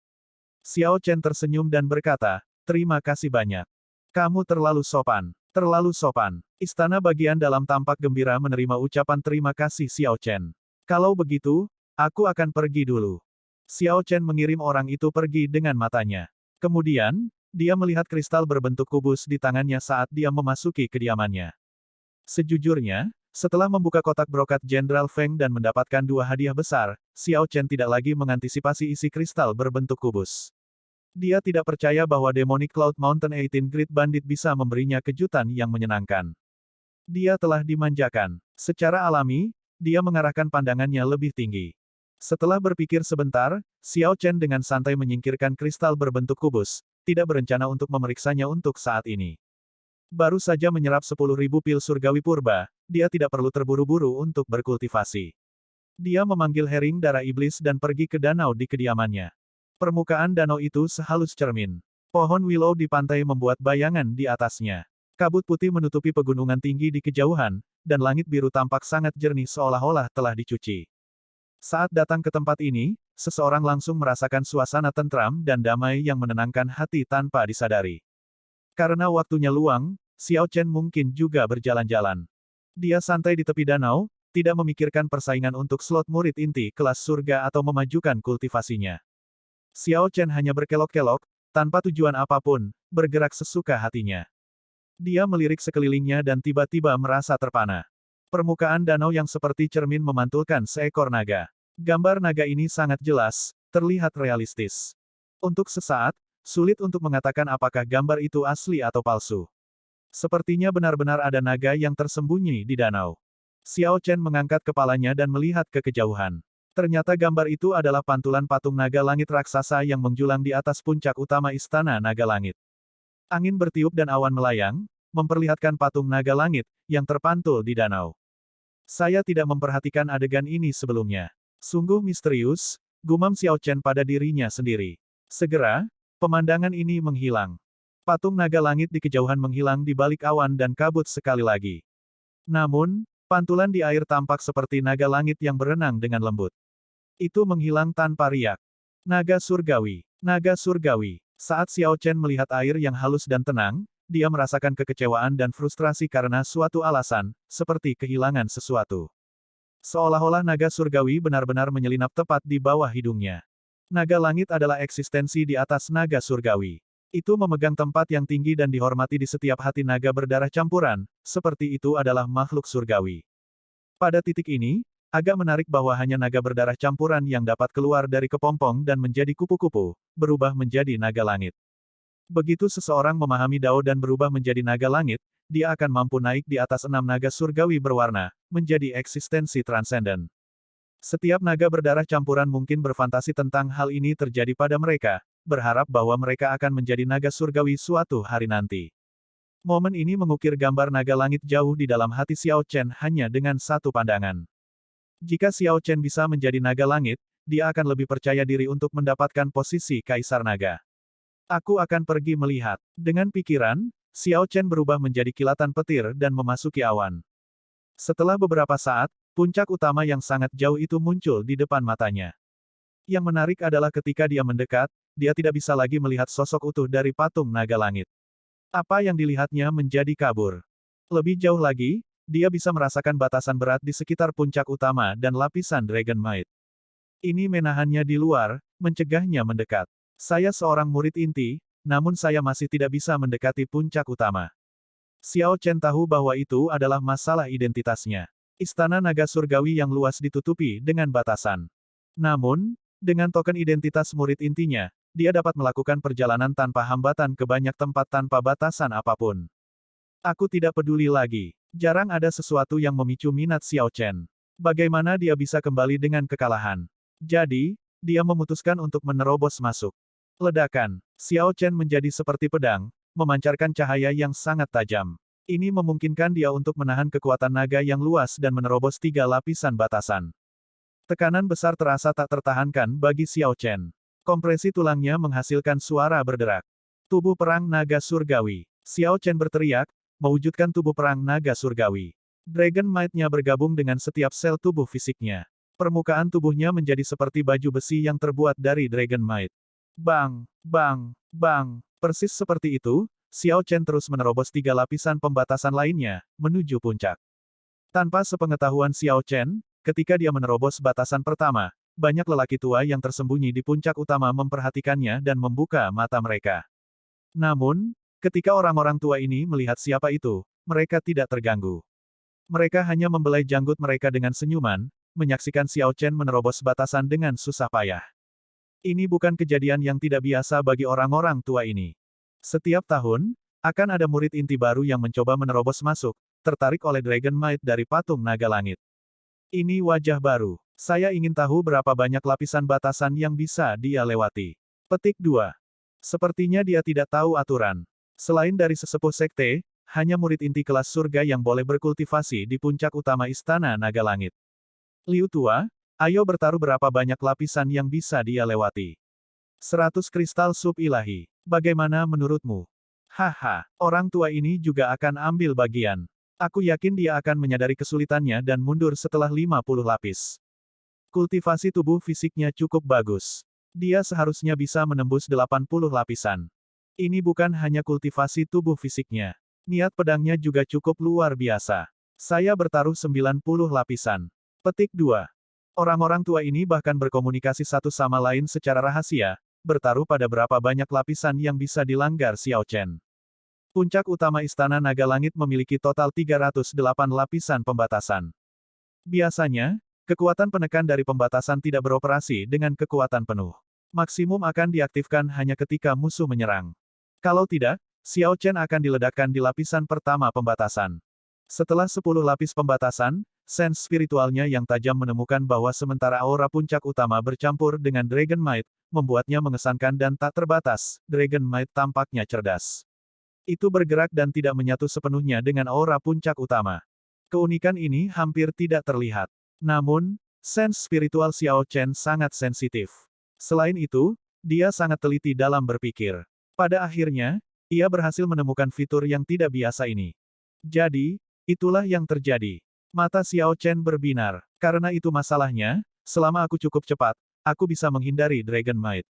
Xiao Chen tersenyum dan berkata, terima kasih banyak. Kamu terlalu sopan. Terlalu sopan. Istana bagian dalam tampak gembira menerima ucapan terima kasih Xiao Chen. Kalau begitu, aku akan pergi dulu. Xiao Chen mengirim orang itu pergi dengan matanya. Kemudian, dia melihat kristal berbentuk kubus di tangannya saat dia memasuki kediamannya. Sejujurnya, setelah membuka kotak brokat Jenderal Feng dan mendapatkan 2 hadiah besar, Xiao Chen tidak lagi mengantisipasi isi kristal berbentuk kubus. Dia tidak percaya bahwa Demonic Cloud Mountain 18 Great Bandit bisa memberinya kejutan yang menyenangkan. Dia telah dimanjakan. Secara alami, dia mengarahkan pandangannya lebih tinggi. Setelah berpikir sebentar, Xiao Chen dengan santai menyingkirkan kristal berbentuk kubus, tidak berencana untuk memeriksanya untuk saat ini. Baru saja menyerap 10.000 pil surgawi purba, dia tidak perlu terburu-buru untuk berkultivasi. Dia memanggil Hering Darah Iblis dan pergi ke danau di kediamannya. Permukaan danau itu sehalus cermin. Pohon willow di pantai membuat bayangan di atasnya. Kabut putih menutupi pegunungan tinggi di kejauhan, dan langit biru tampak sangat jernih seolah-olah telah dicuci. Saat datang ke tempat ini, seseorang langsung merasakan suasana tentram dan damai yang menenangkan hati tanpa disadari. Karena waktunya luang, Xiao Chen mungkin juga berjalan-jalan. Dia santai di tepi danau, tidak memikirkan persaingan untuk slot murid inti kelas surga atau memajukan kultivasinya. Xiao Chen hanya berkelok-kelok, tanpa tujuan apapun, bergerak sesuka hatinya. Dia melirik sekelilingnya dan tiba-tiba merasa terpana. Permukaan danau yang seperti cermin memantulkan seekor naga. Gambar naga ini sangat jelas, terlihat realistis. Untuk sesaat, sulit untuk mengatakan apakah gambar itu asli atau palsu. Sepertinya benar-benar ada naga yang tersembunyi di danau. Xiao Chen mengangkat kepalanya dan melihat ke kejauhan. Ternyata gambar itu adalah pantulan patung naga langit raksasa yang menjulang di atas puncak utama Istana Naga Langit. Angin bertiup dan awan melayang, memperlihatkan patung naga langit, yang terpantul di danau. Saya tidak memperhatikan adegan ini sebelumnya. Sungguh misterius, gumam Xiao Chen pada dirinya sendiri. Segera, pemandangan ini menghilang. Patung naga langit di kejauhan menghilang di balik awan dan kabut sekali lagi. Namun, pantulan di air tampak seperti naga langit yang berenang dengan lembut. Itu menghilang tanpa riak. Naga surgawi. Naga surgawi. Saat Xiao Chen melihat air yang halus dan tenang, dia merasakan kekecewaan dan frustrasi karena suatu alasan, seperti kehilangan sesuatu. Seolah-olah naga surgawi benar-benar menyelinap tepat di bawah hidungnya. Naga langit adalah eksistensi di atas naga surgawi. Itu memegang tempat yang tinggi dan dihormati di setiap hati naga berdarah campuran, seperti itu adalah makhluk surgawi. Pada titik ini, agak menarik bahwa hanya naga berdarah campuran yang dapat keluar dari kepompong dan menjadi kupu-kupu, berubah menjadi naga langit. Begitu seseorang memahami Dao dan berubah menjadi naga langit, dia akan mampu naik di atas 6 naga surgawi berwarna, menjadi eksistensi transenden. Setiap naga berdarah campuran mungkin berfantasi tentang hal ini terjadi pada mereka, berharap bahwa mereka akan menjadi naga surgawi suatu hari nanti. Momen ini mengukir gambar naga langit jauh di dalam hati Xiao Chen hanya dengan satu pandangan. Jika Xiao Chen bisa menjadi naga langit, dia akan lebih percaya diri untuk mendapatkan posisi Kaisar Naga. Aku akan pergi melihat. Dengan pikiran, Xiao Chen berubah menjadi kilatan petir dan memasuki awan. Setelah beberapa saat, puncak utama yang sangat jauh itu muncul di depan matanya. Yang menarik adalah ketika dia mendekat, dia tidak bisa lagi melihat sosok utuh dari patung naga langit. Apa yang dilihatnya menjadi kabur. Lebih jauh lagi, dia bisa merasakan batasan berat di sekitar puncak utama dan lapisan Dragon Might. Ini menahannya di luar, mencegahnya mendekat. Saya seorang murid inti, namun saya masih tidak bisa mendekati puncak utama. Xiao Chen tahu bahwa itu adalah masalah identitasnya. Istana naga surgawi yang luas ditutupi dengan batasan. Namun, dengan token identitas murid intinya, dia dapat melakukan perjalanan tanpa hambatan ke banyak tempat tanpa batasan apapun. Aku tidak peduli lagi. Jarang ada sesuatu yang memicu minat Xiao Chen. Bagaimana dia bisa kembali dengan kekalahan? Jadi, dia memutuskan untuk menerobos masuk. Ledakan. Xiao Chen menjadi seperti pedang, memancarkan cahaya yang sangat tajam. Ini memungkinkan dia untuk menahan kekuatan naga yang luas dan menerobos 3 lapisan batasan. Tekanan besar terasa tak tertahankan bagi Xiao Chen. Kompresi tulangnya menghasilkan suara berderak. Tubuh perang naga surgawi. Xiao Chen berteriak, mewujudkan tubuh perang naga surgawi. Dragon Might-nya bergabung dengan setiap sel tubuh fisiknya. Permukaan tubuhnya menjadi seperti baju besi yang terbuat dari Dragon Might. Bang, bang, bang. Persis seperti itu, Xiao Chen terus menerobos 3 lapisan pembatasan lainnya, menuju puncak. Tanpa sepengetahuan Xiao Chen, ketika dia menerobos batasan pertama, banyak lelaki tua yang tersembunyi di puncak utama memperhatikannya dan membuka mata mereka. Namun, ketika orang-orang tua ini melihat siapa itu, mereka tidak terganggu. Mereka hanya membelai janggut mereka dengan senyuman, menyaksikan Xiao Chen menerobos batasan dengan susah payah. Ini bukan kejadian yang tidak biasa bagi orang-orang tua ini. Setiap tahun, akan ada murid inti baru yang mencoba menerobos masuk, tertarik oleh Dragon Might dari patung naga langit. Ini wajah baru. Saya ingin tahu berapa banyak lapisan batasan yang bisa dia lewati. Petik 2. Sepertinya dia tidak tahu aturan. Selain dari sesepuh sekte, hanya murid inti kelas surga yang boleh berkultivasi di puncak utama Istana Naga Langit. Liu Tua, ayo bertaruh berapa banyak lapisan yang bisa dia lewati. 100 kristal sub ilahi. Bagaimana menurutmu? Haha, orang tua ini juga akan ambil bagian. Aku yakin dia akan menyadari kesulitannya dan mundur setelah 50 lapis. Kultivasi tubuh fisiknya cukup bagus. Dia seharusnya bisa menembus 80 lapisan. Ini bukan hanya kultivasi tubuh fisiknya. Niat pedangnya juga cukup luar biasa. Saya bertaruh 90 lapisan. Petik 2. Orang-orang tua ini bahkan berkomunikasi satu sama lain secara rahasia, bertaruh pada berapa banyak lapisan yang bisa dilanggar Xiao Chen. Puncak utama Istana Naga Langit memiliki total 308 lapisan pembatasan. Biasanya, kekuatan penekan dari pembatasan tidak beroperasi dengan kekuatan penuh. Maksimum akan diaktifkan hanya ketika musuh menyerang. Kalau tidak, Xiao Chen akan diledakkan di lapisan pertama pembatasan. Setelah 10 lapis pembatasan, sense spiritualnya yang tajam menemukan bahwa sementara aura puncak utama bercampur dengan Dragon Might, membuatnya mengesankan dan tak terbatas, Dragon Might tampaknya cerdas. Itu bergerak dan tidak menyatu sepenuhnya dengan aura puncak utama. Keunikan ini hampir tidak terlihat. Namun, sense spiritual Xiao Chen sangat sensitif. Selain itu, dia sangat teliti dalam berpikir. Pada akhirnya, ia berhasil menemukan fitur yang tidak biasa ini. Jadi, itulah yang terjadi. Mata Xiao Chen berbinar. Karena itu masalahnya, selama aku cukup cepat, aku bisa menghindari Dragon Might.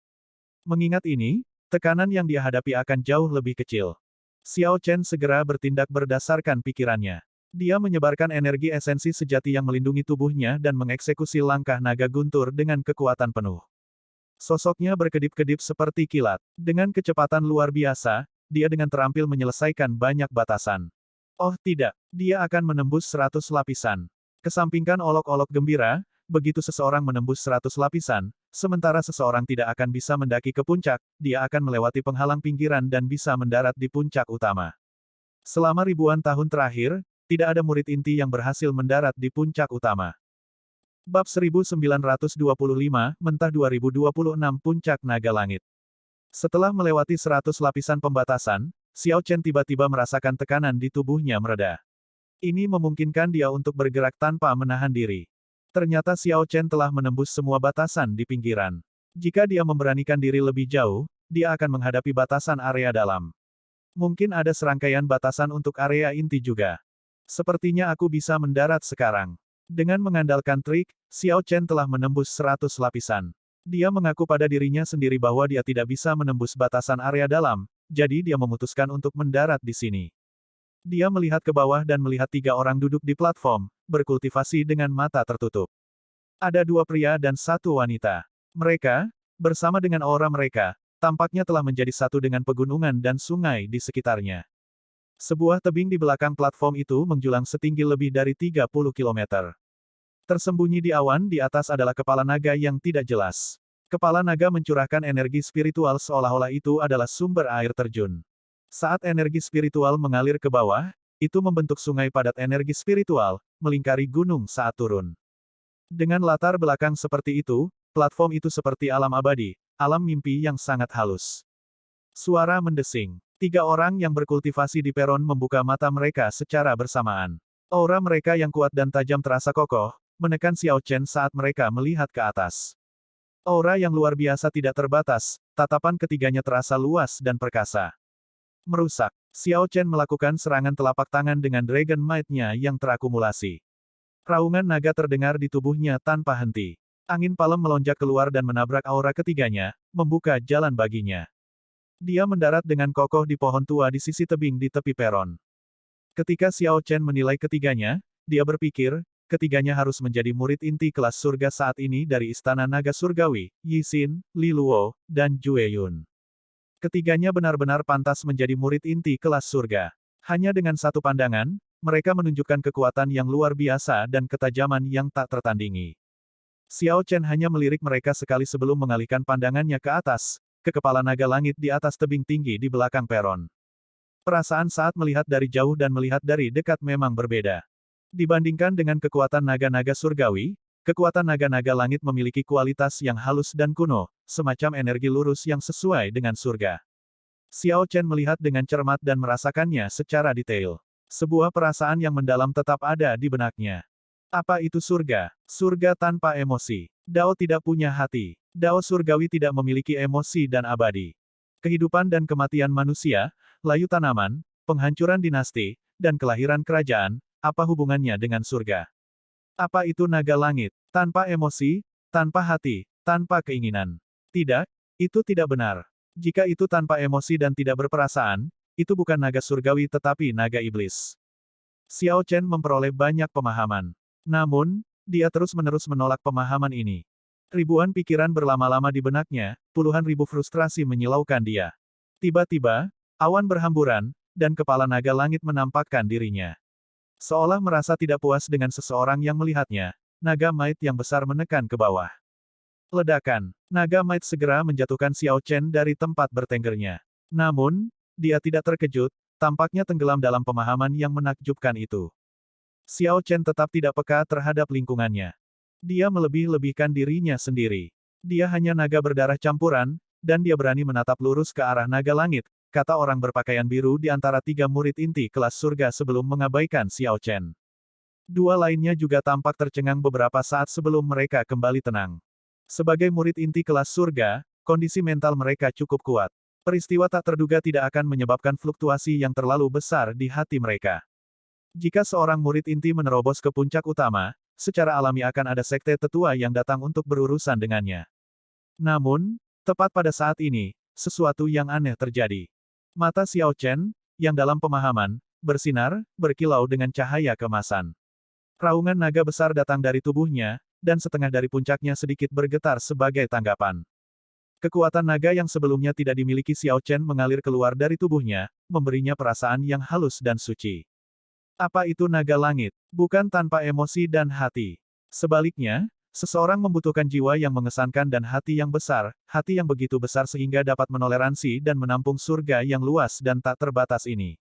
Mengingat ini, tekanan yang dia hadapi akan jauh lebih kecil. Xiao Chen segera bertindak berdasarkan pikirannya. Dia menyebarkan energi esensi sejati yang melindungi tubuhnya dan mengeksekusi langkah naga guntur dengan kekuatan penuh. Sosoknya berkedip-kedip seperti kilat. Dengan kecepatan luar biasa, dia dengan terampil menyelesaikan banyak batasan. Oh tidak, dia akan menembus 100 lapisan. Kesampingkan olok-olok gembira, begitu seseorang menembus 100 lapisan, sementara seseorang tidak akan bisa mendaki ke puncak, dia akan melewati penghalang pinggiran dan bisa mendarat di puncak utama. Selama ribuan tahun terakhir, tidak ada murid inti yang berhasil mendarat di puncak utama. Bab 1925, Mentah 2026 Puncak Naga Langit. Setelah melewati 100 lapisan pembatasan, Xiao Chen tiba-tiba merasakan tekanan di tubuhnya mereda. Ini memungkinkan dia untuk bergerak tanpa menahan diri. Ternyata Xiao Chen telah menembus semua batasan di pinggiran. Jika dia memberanikan diri lebih jauh, dia akan menghadapi batasan area dalam. Mungkin ada serangkaian batasan untuk area inti juga. Sepertinya aku bisa mendarat sekarang. Dengan mengandalkan trik, Xiao Chen telah menembus 100 lapisan. Dia mengaku pada dirinya sendiri bahwa dia tidak bisa menembus batasan area dalam, jadi dia memutuskan untuk mendarat di sini. Dia melihat ke bawah dan melihat 3 orang duduk di platform, berkultivasi dengan mata tertutup. Ada 2 pria dan 1 wanita. Mereka, bersama dengan aura mereka, tampaknya telah menjadi satu dengan pegunungan dan sungai di sekitarnya. Sebuah tebing di belakang platform itu menjulang setinggi lebih dari 30 km. Tersembunyi di awan di atas adalah kepala naga yang tidak jelas. Kepala naga mencurahkan energi spiritual seolah-olah itu adalah sumber air terjun. Saat energi spiritual mengalir ke bawah, itu membentuk sungai padat energi spiritual, melingkari gunung saat turun. Dengan latar belakang seperti itu, platform itu seperti alam abadi, alam mimpi yang sangat halus. Suara mendesing. 3 orang yang berkultivasi di peron membuka mata mereka secara bersamaan. Aura mereka yang kuat dan tajam terasa kokoh, menekan Xiao Chen saat mereka melihat ke atas. Aura yang luar biasa tidak terbatas, tatapan ketiganya terasa luas dan perkasa. Merusak. Xiao Chen melakukan serangan telapak tangan dengan Dragon Might-nya yang terakumulasi. Raungan naga terdengar di tubuhnya tanpa henti. Angin palem melonjak keluar dan menabrak aura ketiganya, membuka jalan baginya. Dia mendarat dengan kokoh di pohon tua di sisi tebing di tepi peron. Ketika Xiao Chen menilai ketiganya, dia berpikir, ketiganya harus menjadi murid inti kelas surga saat ini dari Istana Naga Surgawi, Yi Xin, Li Luo, dan Jue Yun. Ketiganya benar-benar pantas menjadi murid inti kelas surga. Hanya dengan satu pandangan, mereka menunjukkan kekuatan yang luar biasa dan ketajaman yang tak tertandingi. Xiao Chen hanya melirik mereka sekali sebelum mengalihkan pandangannya ke atas, ke kepala naga langit di atas tebing tinggi di belakang peron. Perasaan saat melihat dari jauh dan melihat dari dekat memang berbeda. Dibandingkan dengan kekuatan naga-naga surgawi, kekuatan naga-naga langit memiliki kualitas yang halus dan kuno, semacam energi lurus yang sesuai dengan surga. Xiao Chen melihat dengan cermat dan merasakannya secara detail. Sebuah perasaan yang mendalam tetap ada di benaknya. Apa itu surga? Surga tanpa emosi. Dao tidak punya hati. Dao surgawi tidak memiliki emosi dan abadi. Kehidupan dan kematian manusia, layu tanaman, penghancuran dinasti, dan kelahiran kerajaan, apa hubungannya dengan surga? Apa itu naga langit? Tanpa emosi, tanpa hati, tanpa keinginan. Tidak, itu tidak benar. Jika itu tanpa emosi dan tidak berperasaan, itu bukan naga surgawi tetapi naga iblis. Xiao Chen memperoleh banyak pemahaman. Namun, dia terus-menerus menolak pemahaman ini. Ribuan pikiran berlama-lama di benaknya, puluhan ribu frustrasi menyilaukan dia. Tiba-tiba, awan berhamburan, dan kepala naga langit menampakkan dirinya. Seolah merasa tidak puas dengan seseorang yang melihatnya, naga Might yang besar menekan ke bawah. Ledakan. Naga Might segera menjatuhkan Xiao Chen dari tempat bertenggernya. Namun, dia tidak terkejut, tampaknya tenggelam dalam pemahaman yang menakjubkan itu. Xiao Chen tetap tidak peka terhadap lingkungannya. Dia melebih-lebihkan dirinya sendiri. Dia hanya naga berdarah campuran, dan dia berani menatap lurus ke arah naga langit, kata orang berpakaian biru di antara 3 murid inti kelas surga sebelum mengabaikan Xiao Chen. 2 lainnya juga tampak tercengang beberapa saat sebelum mereka kembali tenang. Sebagai murid inti kelas surga, kondisi mental mereka cukup kuat. Peristiwa tak terduga tidak akan menyebabkan fluktuasi yang terlalu besar di hati mereka. Jika seorang murid inti menerobos ke puncak utama, secara alami akan ada sekte tetua yang datang untuk berurusan dengannya. Namun, tepat pada saat ini, sesuatu yang aneh terjadi. Mata Xiao Chen, yang dalam pemahaman, bersinar, berkilau dengan cahaya keemasan. Raungan naga besar datang dari tubuhnya, dan setengah dari puncaknya sedikit bergetar sebagai tanggapan. Kekuatan naga yang sebelumnya tidak dimiliki Xiao Chen mengalir keluar dari tubuhnya, memberinya perasaan yang halus dan suci. Apa itu naga langit? Bukan tanpa emosi dan hati. Sebaliknya, seseorang membutuhkan jiwa yang mengesankan dan hati yang besar, hati yang begitu besar sehingga dapat menoleransi dan menampung surga yang luas dan tak terbatas ini.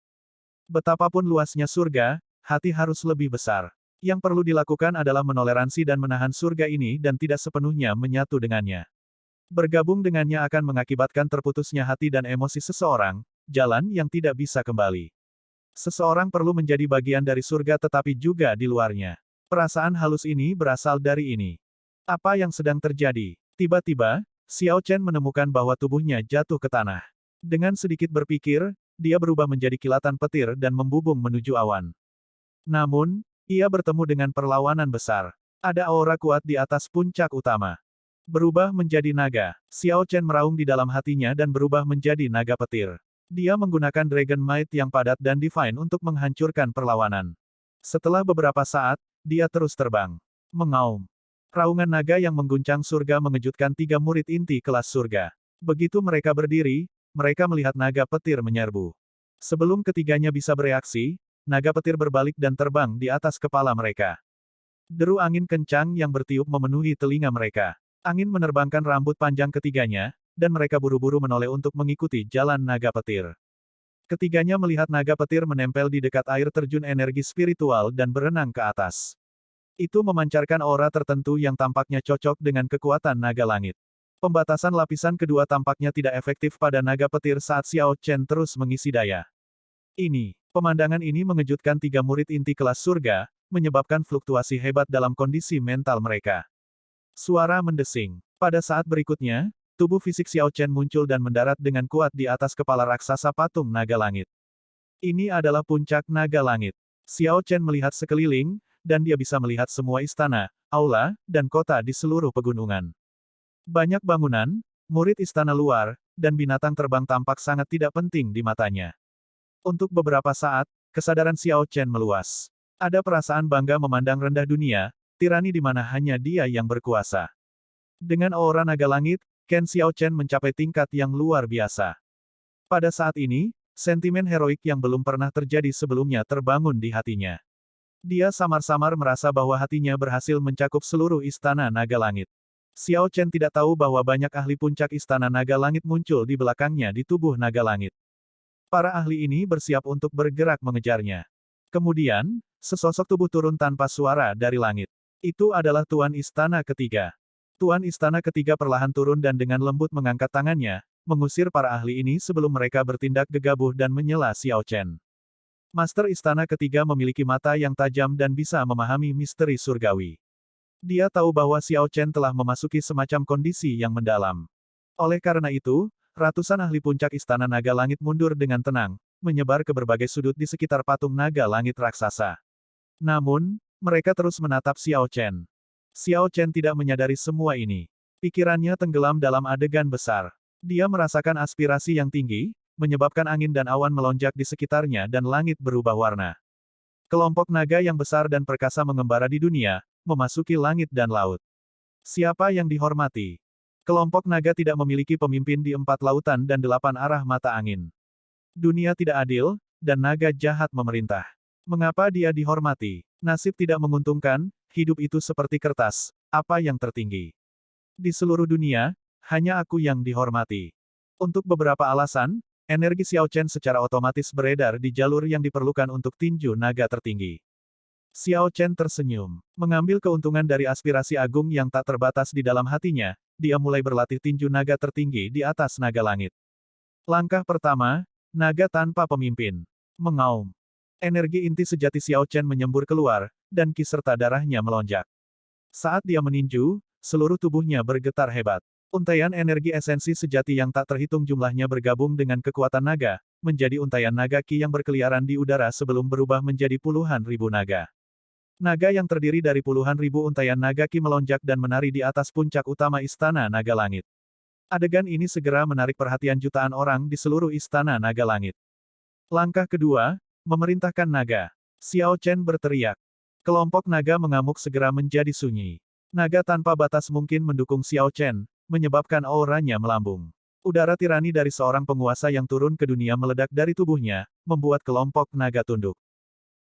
Betapapun luasnya surga, hati harus lebih besar. Yang perlu dilakukan adalah menoleransi dan menahan surga ini dan tidak sepenuhnya menyatu dengannya. Bergabung dengannya akan mengakibatkan terputusnya hati dan emosi seseorang, jalan yang tidak bisa kembali. Seseorang perlu menjadi bagian dari surga tetapi juga di luarnya. Perasaan halus ini berasal dari ini. Apa yang sedang terjadi? Tiba-tiba, Xiao Chen menemukan bahwa tubuhnya jatuh ke tanah. Dengan sedikit berpikir, dia berubah menjadi kilatan petir dan membubung menuju awan. Namun, ia bertemu dengan perlawanan besar. Ada aura kuat di atas puncak utama. Berubah menjadi naga. Xiao Chen meraung di dalam hatinya dan berubah menjadi naga petir. Dia menggunakan Dragon Might yang padat dan divine untuk menghancurkan perlawanan. Setelah beberapa saat, dia terus terbang. Mengaum. Raungan naga yang mengguncang surga mengejutkan 3 murid inti kelas surga. Begitu mereka berdiri, mereka melihat naga petir menyerbu. Sebelum ketiganya bisa bereaksi, naga petir berbalik dan terbang di atas kepala mereka. Deru angin kencang yang bertiup memenuhi telinga mereka. Angin menerbangkan rambut panjang ketiganya, dan mereka buru-buru menoleh untuk mengikuti jalan naga petir. Ketiganya melihat naga petir menempel di dekat air terjun energi spiritual dan berenang ke atas. Itu memancarkan aura tertentu yang tampaknya cocok dengan kekuatan naga langit. Pembatasan lapisan kedua tampaknya tidak efektif pada naga petir saat Xiao Chen terus mengisi daya. Pemandangan ini mengejutkan 3 murid inti kelas surga, menyebabkan fluktuasi hebat dalam kondisi mental mereka. Suara mendesing. Pada saat berikutnya, tubuh fisik Xiao Chen muncul dan mendarat dengan kuat di atas kepala raksasa patung naga langit. Ini adalah puncak naga langit. Xiao Chen melihat sekeliling, dan dia bisa melihat semua istana, aula, dan kota di seluruh pegunungan. Banyak bangunan, murid istana luar, dan binatang terbang tampak sangat tidak penting di matanya. Untuk beberapa saat, kesadaran Xiao Chen meluas. Ada perasaan bangga memandang rendah dunia, tirani di mana hanya dia yang berkuasa. Dengan aura naga langit, Ken Xiao Chen mencapai tingkat yang luar biasa. Pada saat ini, sentimen heroik yang belum pernah terjadi sebelumnya terbangun di hatinya. Dia samar-samar merasa bahwa hatinya berhasil mencakup seluruh istana naga langit. Xiao Chen tidak tahu bahwa banyak ahli puncak istana naga langit muncul di belakangnya di tubuh naga langit. Para ahli ini bersiap untuk bergerak mengejarnya. Kemudian, sesosok tubuh turun tanpa suara dari langit. Itu adalah Tuan Istana Ketiga. Tuan Istana Ketiga perlahan turun dan dengan lembut mengangkat tangannya, mengusir para ahli ini sebelum mereka bertindak gegabah dan menyela Xiao Chen. Master Istana Ketiga memiliki mata yang tajam dan bisa memahami misteri surgawi. Dia tahu bahwa Xiao Chen telah memasuki semacam kondisi yang mendalam. Oleh karena itu, ratusan ahli puncak Istana Naga Langit mundur dengan tenang, menyebar ke berbagai sudut di sekitar patung naga langit raksasa. Namun, mereka terus menatap Xiao Chen. Xiao Chen tidak menyadari semua ini. Pikirannya tenggelam dalam adegan besar. Dia merasakan aspirasi yang tinggi, menyebabkan angin dan awan melonjak di sekitarnya dan langit berubah warna. Kelompok naga yang besar dan perkasa mengembara di dunia, memasuki langit dan laut. Siapa yang dihormati? Kelompok naga tidak memiliki pemimpin di 4 lautan dan 8 arah mata angin. Dunia tidak adil, dan naga jahat memerintah. Mengapa dia dihormati? Nasib tidak menguntungkan, hidup itu seperti kertas, apa yang tertinggi. Di seluruh dunia, hanya aku yang dihormati. Untuk beberapa alasan, energi Xiao Chen secara otomatis beredar di jalur yang diperlukan untuk tinju naga tertinggi. Xiao Chen tersenyum. Mengambil keuntungan dari aspirasi agung yang tak terbatas di dalam hatinya, dia mulai berlatih tinju naga tertinggi di atas naga langit. Langkah pertama, naga tanpa pemimpin. Mengaum. Energi inti sejati Xiao Chen menyembur keluar, dan ki serta darahnya melonjak. Saat dia meninju, seluruh tubuhnya bergetar hebat. Untaian energi esensi sejati yang tak terhitung jumlahnya bergabung dengan kekuatan naga, menjadi untaian naga ki yang berkeliaran di udara sebelum berubah menjadi puluhan ribu naga. Naga yang terdiri dari puluhan ribu untaian naga ki melonjak dan menari di atas puncak utama Istana Naga Langit. Adegan ini segera menarik perhatian jutaan orang di seluruh Istana Naga Langit. Langkah kedua, memerintahkan naga. Xiao Chen berteriak. Kelompok naga mengamuk segera menjadi sunyi. Naga tanpa batas mungkin mendukung Xiao Chen, menyebabkan auranya melambung. Udara tirani dari seorang penguasa yang turun ke dunia meledak dari tubuhnya, membuat kelompok naga tunduk.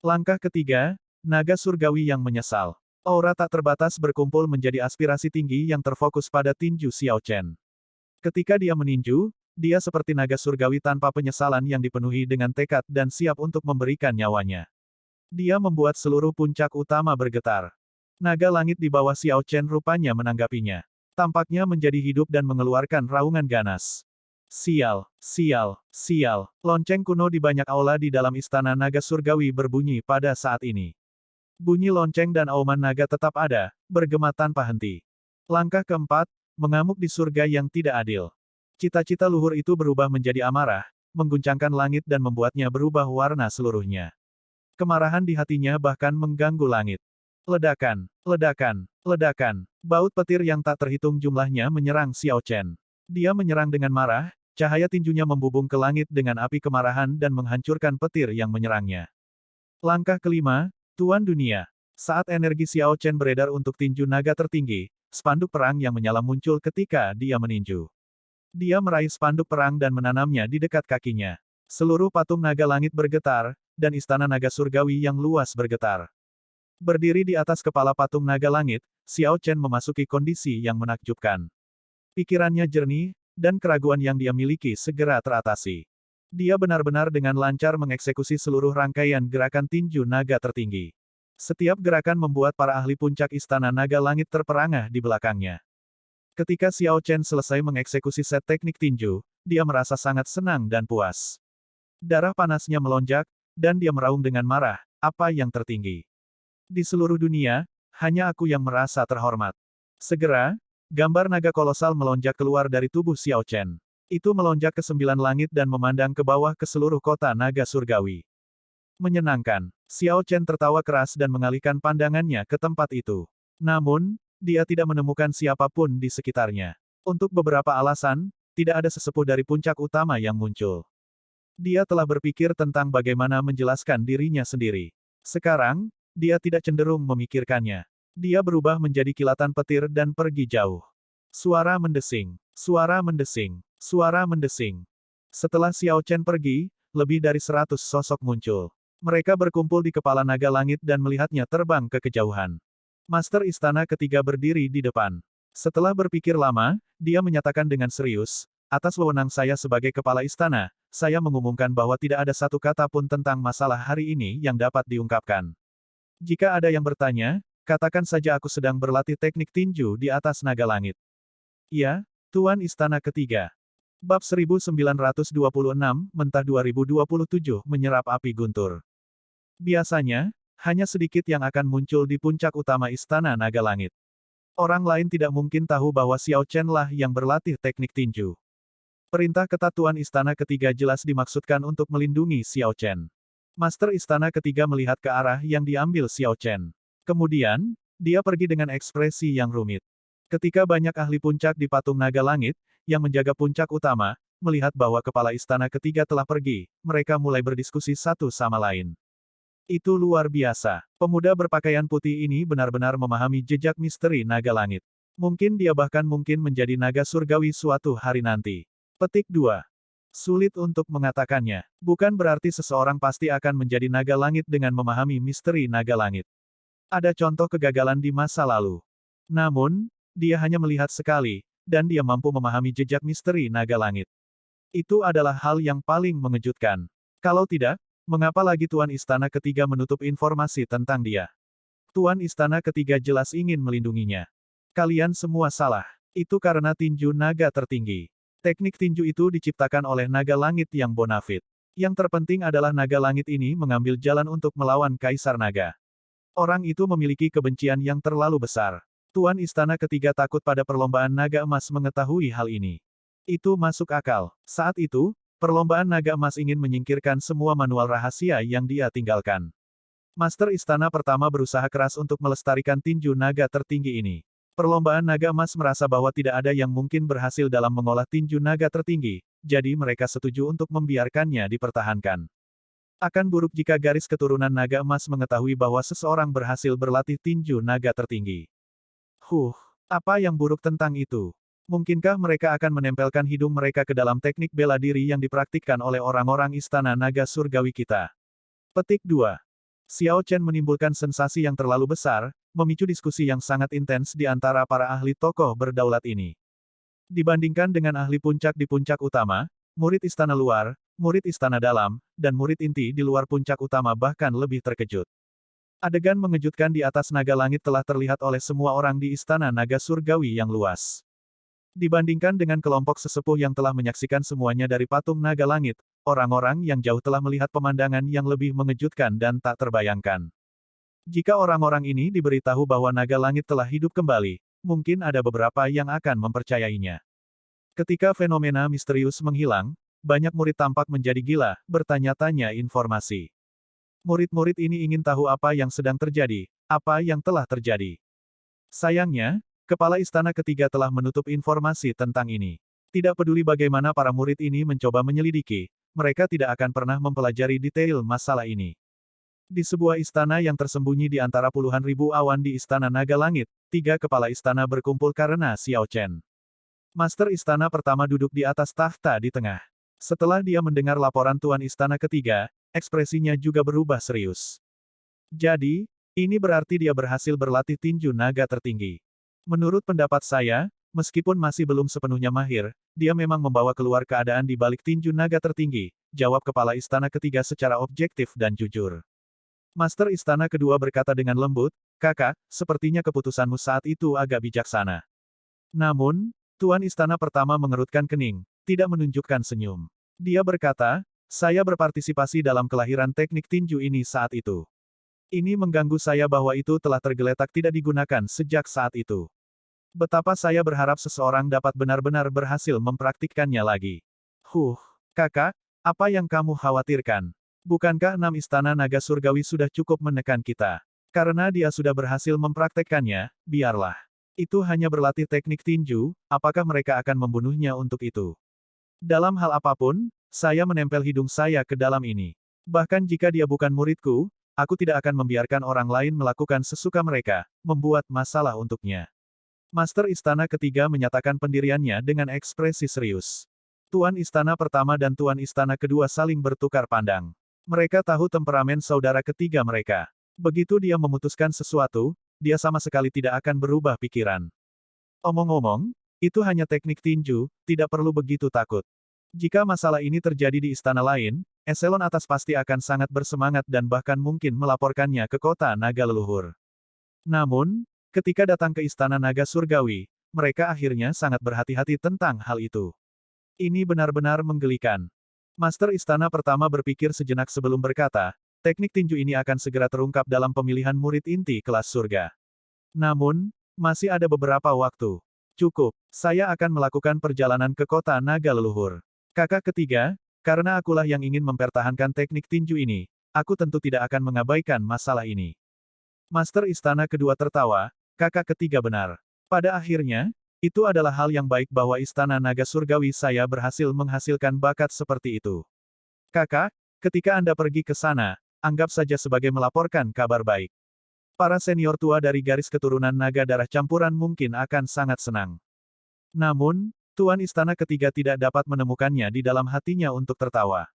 Langkah ketiga, naga surgawi yang menyesal. Aura tak terbatas berkumpul menjadi aspirasi tinggi yang terfokus pada tinju Xiao Chen. Ketika dia meninju, dia seperti naga surgawi tanpa penyesalan yang dipenuhi dengan tekad dan siap untuk memberikan nyawanya. Dia membuat seluruh puncak utama bergetar. Naga langit di bawah Xiao Chen rupanya menanggapinya. Tampaknya menjadi hidup dan mengeluarkan raungan ganas. Sial, sial, sial. Lonceng kuno di banyak aula di dalam istana naga surgawi berbunyi pada saat ini. Bunyi lonceng dan auman naga tetap ada, bergema tanpa henti. Langkah keempat, mengamuk di surga yang tidak adil. Cita-cita luhur itu berubah menjadi amarah, mengguncangkan langit dan membuatnya berubah warna seluruhnya. Kemarahan di hatinya bahkan mengganggu langit. Ledakan, ledakan, ledakan. Baut petir yang tak terhitung jumlahnya menyerang Xiao Chen. Dia menyerang dengan marah, cahaya tinjunya membubung ke langit dengan api kemarahan dan menghancurkan petir yang menyerangnya. Langkah kelima, Tuan Dunia. Saat energi Xiao Chen beredar untuk tinju naga tertinggi, spanduk perang yang menyala muncul ketika dia meninju. Dia meraih spanduk perang dan menanamnya di dekat kakinya. Seluruh patung naga langit bergetar, dan istana naga surgawi yang luas bergetar. Berdiri di atas kepala patung naga langit, Xiao Chen memasuki kondisi yang menakjubkan. Pikirannya jernih, dan keraguan yang dia miliki segera teratasi. Dia benar-benar dengan lancar mengeksekusi seluruh rangkaian gerakan tinju naga tertinggi. Setiap gerakan membuat para ahli puncak istana naga langit terperangah di belakangnya. Ketika Xiao Chen selesai mengeksekusi set teknik tinju, dia merasa sangat senang dan puas. Darah panasnya melonjak, dan dia meraung dengan marah, apa yang tertinggi. Di seluruh dunia, hanya aku yang merasa terhormat. Segera, gambar naga kolosal melonjak keluar dari tubuh Xiao Chen. Itu melonjak ke 9 langit dan memandang ke bawah ke seluruh kota naga surgawi. Menyenangkan. Xiao Chen tertawa keras dan mengalihkan pandangannya ke tempat itu. Namun, dia tidak menemukan siapapun di sekitarnya. Untuk beberapa alasan, tidak ada sesepuh dari puncak utama yang muncul. Dia telah berpikir tentang bagaimana menjelaskan dirinya sendiri. Sekarang, dia tidak cenderung memikirkannya. Dia berubah menjadi kilatan petir dan pergi jauh. Suara mendesing, suara mendesing, suara mendesing. Setelah Xiao Chen pergi, lebih dari 100 sosok muncul. Mereka berkumpul di kepala naga langit dan melihatnya terbang ke kejauhan. Master Istana Ketiga berdiri di depan. Setelah berpikir lama, dia menyatakan dengan serius, atas wewenang saya sebagai kepala istana, saya mengumumkan bahwa tidak ada satu kata pun tentang masalah hari ini yang dapat diungkapkan. Jika ada yang bertanya, katakan saja aku sedang berlatih teknik tinju di atas naga langit. Ya, Tuan Istana Ketiga. Bab 1926, Mentah 2027, menyerap api guntur. Biasanya, hanya sedikit yang akan muncul di puncak utama Istana Naga Langit. Orang lain tidak mungkin tahu bahwa Xiao Chen lah yang berlatih teknik tinju. Perintah ketat Tuan Istana Ketiga jelas dimaksudkan untuk melindungi Xiao Chen. Master Istana Ketiga melihat ke arah yang diambil Xiao Chen. Kemudian, dia pergi dengan ekspresi yang rumit. Ketika banyak ahli puncak di patung naga langit, yang menjaga puncak utama, melihat bahwa kepala Istana Ketiga telah pergi, mereka mulai berdiskusi satu sama lain. Itu luar biasa. Pemuda berpakaian putih ini benar-benar memahami jejak misteri naga langit. Mungkin dia bahkan mungkin menjadi naga surgawi suatu hari nanti. Petik 2. Sulit untuk mengatakannya. Bukan berarti seseorang pasti akan menjadi naga langit dengan memahami misteri naga langit. Ada contoh kegagalan di masa lalu. Namun, dia hanya melihat sekali, dan dia mampu memahami jejak misteri naga langit. Itu adalah hal yang paling mengejutkan. Kalau tidak, mengapa lagi Tuan Istana Ketiga menutup informasi tentang dia? Tuan Istana Ketiga jelas ingin melindunginya. Kalian semua salah. Itu karena tinju naga tertinggi. Teknik tinju itu diciptakan oleh naga langit yang bonafit. Yang terpenting adalah naga langit ini mengambil jalan untuk melawan Kaisar Naga. Orang itu memiliki kebencian yang terlalu besar. Tuan Istana Ketiga takut pada perlombaan naga emas mengetahui hal ini. Itu masuk akal. Saat itu, perlombaan naga emas ingin menyingkirkan semua manual rahasia yang dia tinggalkan. Master Istana pertama berusaha keras untuk melestarikan tinju naga tertinggi ini. Perlombaan naga emas merasa bahwa tidak ada yang mungkin berhasil dalam mengolah tinju naga tertinggi, jadi mereka setuju untuk membiarkannya dipertahankan. Akan buruk jika garis keturunan naga emas mengetahui bahwa seseorang berhasil berlatih tinju naga tertinggi. Apa yang buruk tentang itu? Mungkinkah mereka akan menempelkan hidung mereka ke dalam teknik bela diri yang dipraktikkan oleh orang-orang istana naga surgawi kita? Petik 2. Xiao Chen menimbulkan sensasi yang terlalu besar, memicu diskusi yang sangat intens di antara para ahli tokoh berdaulat ini. Dibandingkan dengan ahli puncak di puncak utama, murid istana luar, murid istana dalam, dan murid inti di luar puncak utama bahkan lebih terkejut. Adegan mengejutkan di atas naga langit telah terlihat oleh semua orang di istana naga surgawi yang luas. Dibandingkan dengan kelompok sesepuh yang telah menyaksikan semuanya dari patung naga langit, orang-orang yang jauh telah melihat pemandangan yang lebih mengejutkan dan tak terbayangkan. Jika orang-orang ini diberitahu bahwa naga langit telah hidup kembali, mungkin ada beberapa yang akan mempercayainya. Ketika fenomena misterius menghilang, banyak murid tampak menjadi gila, bertanya-tanya informasi. Murid-murid ini ingin tahu apa yang sedang terjadi, apa yang telah terjadi. Sayangnya, kepala istana ketiga telah menutup informasi tentang ini. Tidak peduli bagaimana para murid ini mencoba menyelidiki, mereka tidak akan pernah mempelajari detail masalah ini. Di sebuah istana yang tersembunyi di antara puluhan ribu awan di Istana Naga Langit, tiga kepala istana berkumpul karena Xiao Chen. Master istana pertama duduk di atas tahta di tengah. Setelah dia mendengar laporan Tuan Istana ketiga, ekspresinya juga berubah serius. Jadi, ini berarti dia berhasil berlatih tinju naga tertinggi. Menurut pendapat saya, meskipun masih belum sepenuhnya mahir, dia memang membawa keluar keadaan di balik tinju naga tertinggi, jawab kepala istana ketiga secara objektif dan jujur. Master istana kedua berkata dengan lembut, "Kakak, sepertinya keputusanmu saat itu agak bijaksana." Namun, Tuan istana pertama mengerutkan kening, tidak menunjukkan senyum. Dia berkata, "Saya berpartisipasi dalam kelahiran teknik tinju ini saat itu. Ini mengganggu saya bahwa itu telah tergeletak tidak digunakan sejak saat itu. Betapa saya berharap seseorang dapat benar-benar berhasil mempraktikkannya lagi." Kakak, apa yang kamu khawatirkan? Bukankah 6 istana naga surgawi sudah cukup menekan kita? Karena dia sudah berhasil mempraktekkannya, biarlah. Itu hanya berlatih teknik tinju, apakah mereka akan membunuhnya untuk itu? Dalam hal apapun, saya menempel hidung saya ke dalam ini. Bahkan jika dia bukan muridku, aku tidak akan membiarkan orang lain melakukan sesuka mereka, membuat masalah untuknya. Master istana ketiga menyatakan pendiriannya dengan ekspresi serius. Tuan istana pertama dan tuan istana kedua saling bertukar pandang. Mereka tahu temperamen saudara ketiga mereka. Begitu dia memutuskan sesuatu, dia sama sekali tidak akan berubah pikiran. Omong-omong, itu hanya teknik tinju, tidak perlu begitu takut. Jika masalah ini terjadi di istana lain, eselon atas pasti akan sangat bersemangat dan bahkan mungkin melaporkannya ke kota naga leluhur. Namun, ketika datang ke istana naga surgawi, mereka akhirnya sangat berhati-hati tentang hal itu. Ini benar-benar menggelikan. Master istana pertama berpikir sejenak sebelum berkata, teknik tinju ini akan segera terungkap dalam pemilihan murid inti kelas surga. Namun, masih ada beberapa waktu. Cukup, saya akan melakukan perjalanan ke kota naga leluhur. Kakak ketiga, karena akulah yang ingin mempertahankan teknik tinju ini, aku tentu tidak akan mengabaikan masalah ini. Master istana kedua tertawa, kakak ketiga benar. Pada akhirnya, itu adalah hal yang baik bahwa istana naga surgawi saya berhasil menghasilkan bakat seperti itu. Kakak, ketika Anda pergi ke sana, anggap saja sebagai melaporkan kabar baik. Para senior tua dari garis keturunan naga darah campuran mungkin akan sangat senang. Namun, Tuan istana ketiga tidak dapat menemukannya di dalam hatinya untuk tertawa.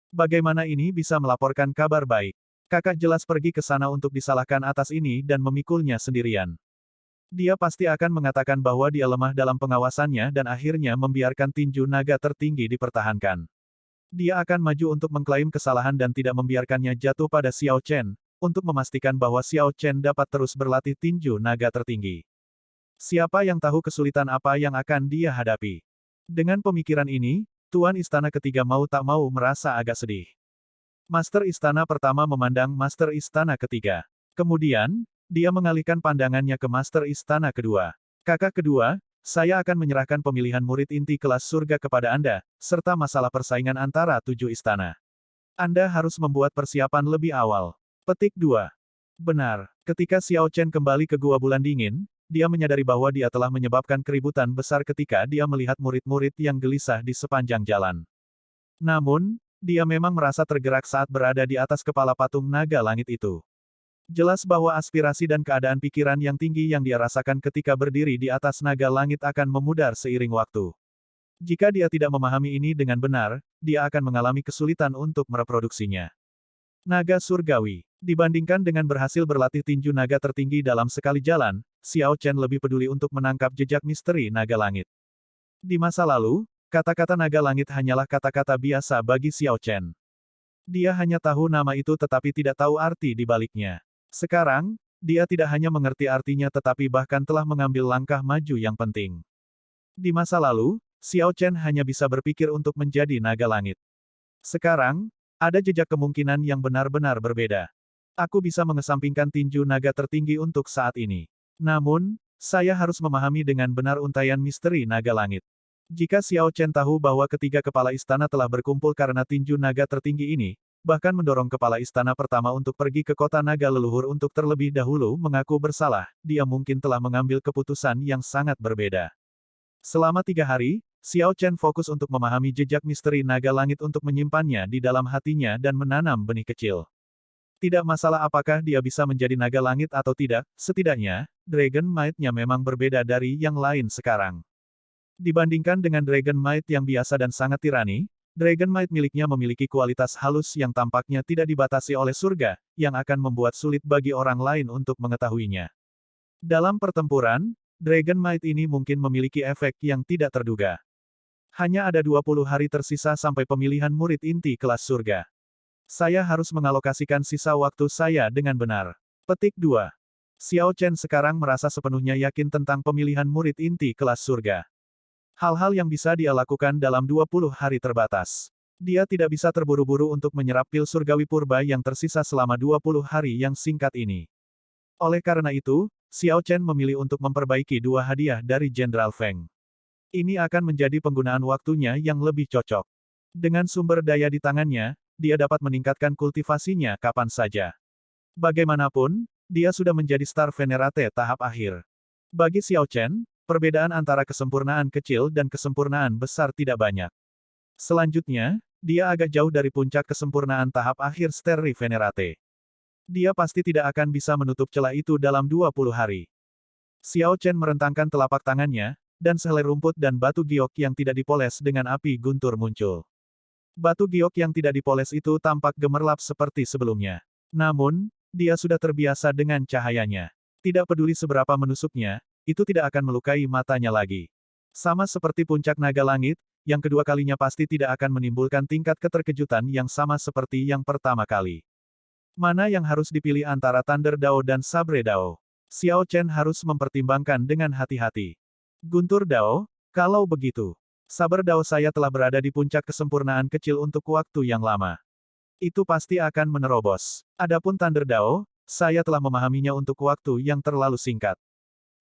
Bagaimana ini bisa melaporkan kabar baik? Kakak jelas pergi ke sana untuk disalahkan atas ini dan memikulnya sendirian. Dia pasti akan mengatakan bahwa dia lemah dalam pengawasannya dan akhirnya membiarkan tinju naga tertinggi dipertahankan. Dia akan maju untuk mengklaim kesalahan dan tidak membiarkannya jatuh pada Xiao Chen, untuk memastikan bahwa Xiao Chen dapat terus berlatih tinju naga tertinggi. Siapa yang tahu kesulitan apa yang akan dia hadapi? Dengan pemikiran ini, Tuan Istana ketiga mau tak mau merasa agak sedih. Master Istana pertama memandang Master Istana ketiga. Kemudian, dia mengalihkan pandangannya ke Master Istana kedua. Kakak kedua, saya akan menyerahkan pemilihan murid inti kelas surga kepada Anda, serta masalah persaingan antara 7 istana. Anda harus membuat persiapan lebih awal. Petik 2. Benar, ketika Xiao Chen kembali ke Gua Bulan Dingin, dia menyadari bahwa dia telah menyebabkan keributan besar ketika dia melihat murid-murid yang gelisah di sepanjang jalan. Namun, dia memang merasa tergerak saat berada di atas kepala patung naga langit itu. Jelas bahwa aspirasi dan keadaan pikiran yang tinggi yang dia rasakan ketika berdiri di atas naga langit akan memudar seiring waktu. Jika dia tidak memahami ini dengan benar, dia akan mengalami kesulitan untuk mereproduksinya. Naga surgawi. Dibandingkan dengan berhasil berlatih tinju naga tertinggi dalam sekali jalan, Xiao Chen lebih peduli untuk menangkap jejak misteri naga langit. Di masa lalu, kata-kata naga langit hanyalah kata-kata biasa bagi Xiao Chen. Dia hanya tahu nama itu tetapi tidak tahu arti di baliknya. Sekarang, dia tidak hanya mengerti artinya tetapi bahkan telah mengambil langkah maju yang penting. Di masa lalu, Xiao Chen hanya bisa berpikir untuk menjadi naga langit. Sekarang, ada jejak kemungkinan yang benar-benar berbeda. Aku bisa mengesampingkan tinju naga tertinggi untuk saat ini. Namun, saya harus memahami dengan benar untaian misteri naga langit. Jika Xiao Chen tahu bahwa ketiga kepala istana telah berkumpul karena tinju naga tertinggi ini, bahkan mendorong kepala istana pertama untuk pergi ke kota naga leluhur untuk terlebih dahulu mengaku bersalah, dia mungkin telah mengambil keputusan yang sangat berbeda. Selama 3 hari, Xiao Chen fokus untuk memahami jejak misteri naga langit untuk menyimpannya di dalam hatinya dan menanam benih kecil. Tidak masalah apakah dia bisa menjadi naga langit atau tidak, setidaknya, Dragon Might-nya memang berbeda dari yang lain sekarang. Dibandingkan dengan Dragon Might yang biasa dan sangat tirani, Dragon Might miliknya memiliki kualitas halus yang tampaknya tidak dibatasi oleh surga, yang akan membuat sulit bagi orang lain untuk mengetahuinya. Dalam pertempuran, Dragon Might ini mungkin memiliki efek yang tidak terduga. Hanya ada 20 hari tersisa sampai pemilihan murid inti kelas surga. Saya harus mengalokasikan sisa waktu saya dengan benar. Petik 2. Xiao Chen sekarang merasa sepenuhnya yakin tentang pemilihan murid inti kelas surga. Hal-hal yang bisa dia lakukan dalam 20 hari terbatas. Dia tidak bisa terburu-buru untuk menyerap pil surgawi purba yang tersisa selama 20 hari yang singkat ini. Oleh karena itu, Xiao Chen memilih untuk memperbaiki 2 hadiah dari Jenderal Feng. Ini akan menjadi penggunaan waktunya yang lebih cocok. Dengan sumber daya di tangannya, dia dapat meningkatkan kultivasinya kapan saja. Bagaimanapun, dia sudah menjadi Star Venerate tahap akhir. Bagi Xiao Chen, perbedaan antara kesempurnaan kecil dan kesempurnaan besar tidak banyak. Selanjutnya, dia agak jauh dari puncak kesempurnaan tahap akhir Star Venerate. Dia pasti tidak akan bisa menutup celah itu dalam 20 hari. Xiao Chen merentangkan telapak tangannya, dan sehelai rumput dan batu giok yang tidak dipoles dengan api guntur muncul. Batu giok yang tidak dipoles itu tampak gemerlap seperti sebelumnya. Namun, dia sudah terbiasa dengan cahayanya. Tidak peduli seberapa menusuknya, itu tidak akan melukai matanya lagi. Sama seperti puncak naga langit, yang kedua kalinya pasti tidak akan menimbulkan tingkat keterkejutan yang sama seperti yang pertama kali. Mana yang harus dipilih antara Thunder Dao dan Sabre Dao? Xiao Chen harus mempertimbangkan dengan hati-hati. Guntur Dao, kalau begitu. Saber Dao saya telah berada di puncak kesempurnaan kecil untuk waktu yang lama. Itu pasti akan menerobos. Adapun Thunder Dao, saya telah memahaminya untuk waktu yang terlalu singkat.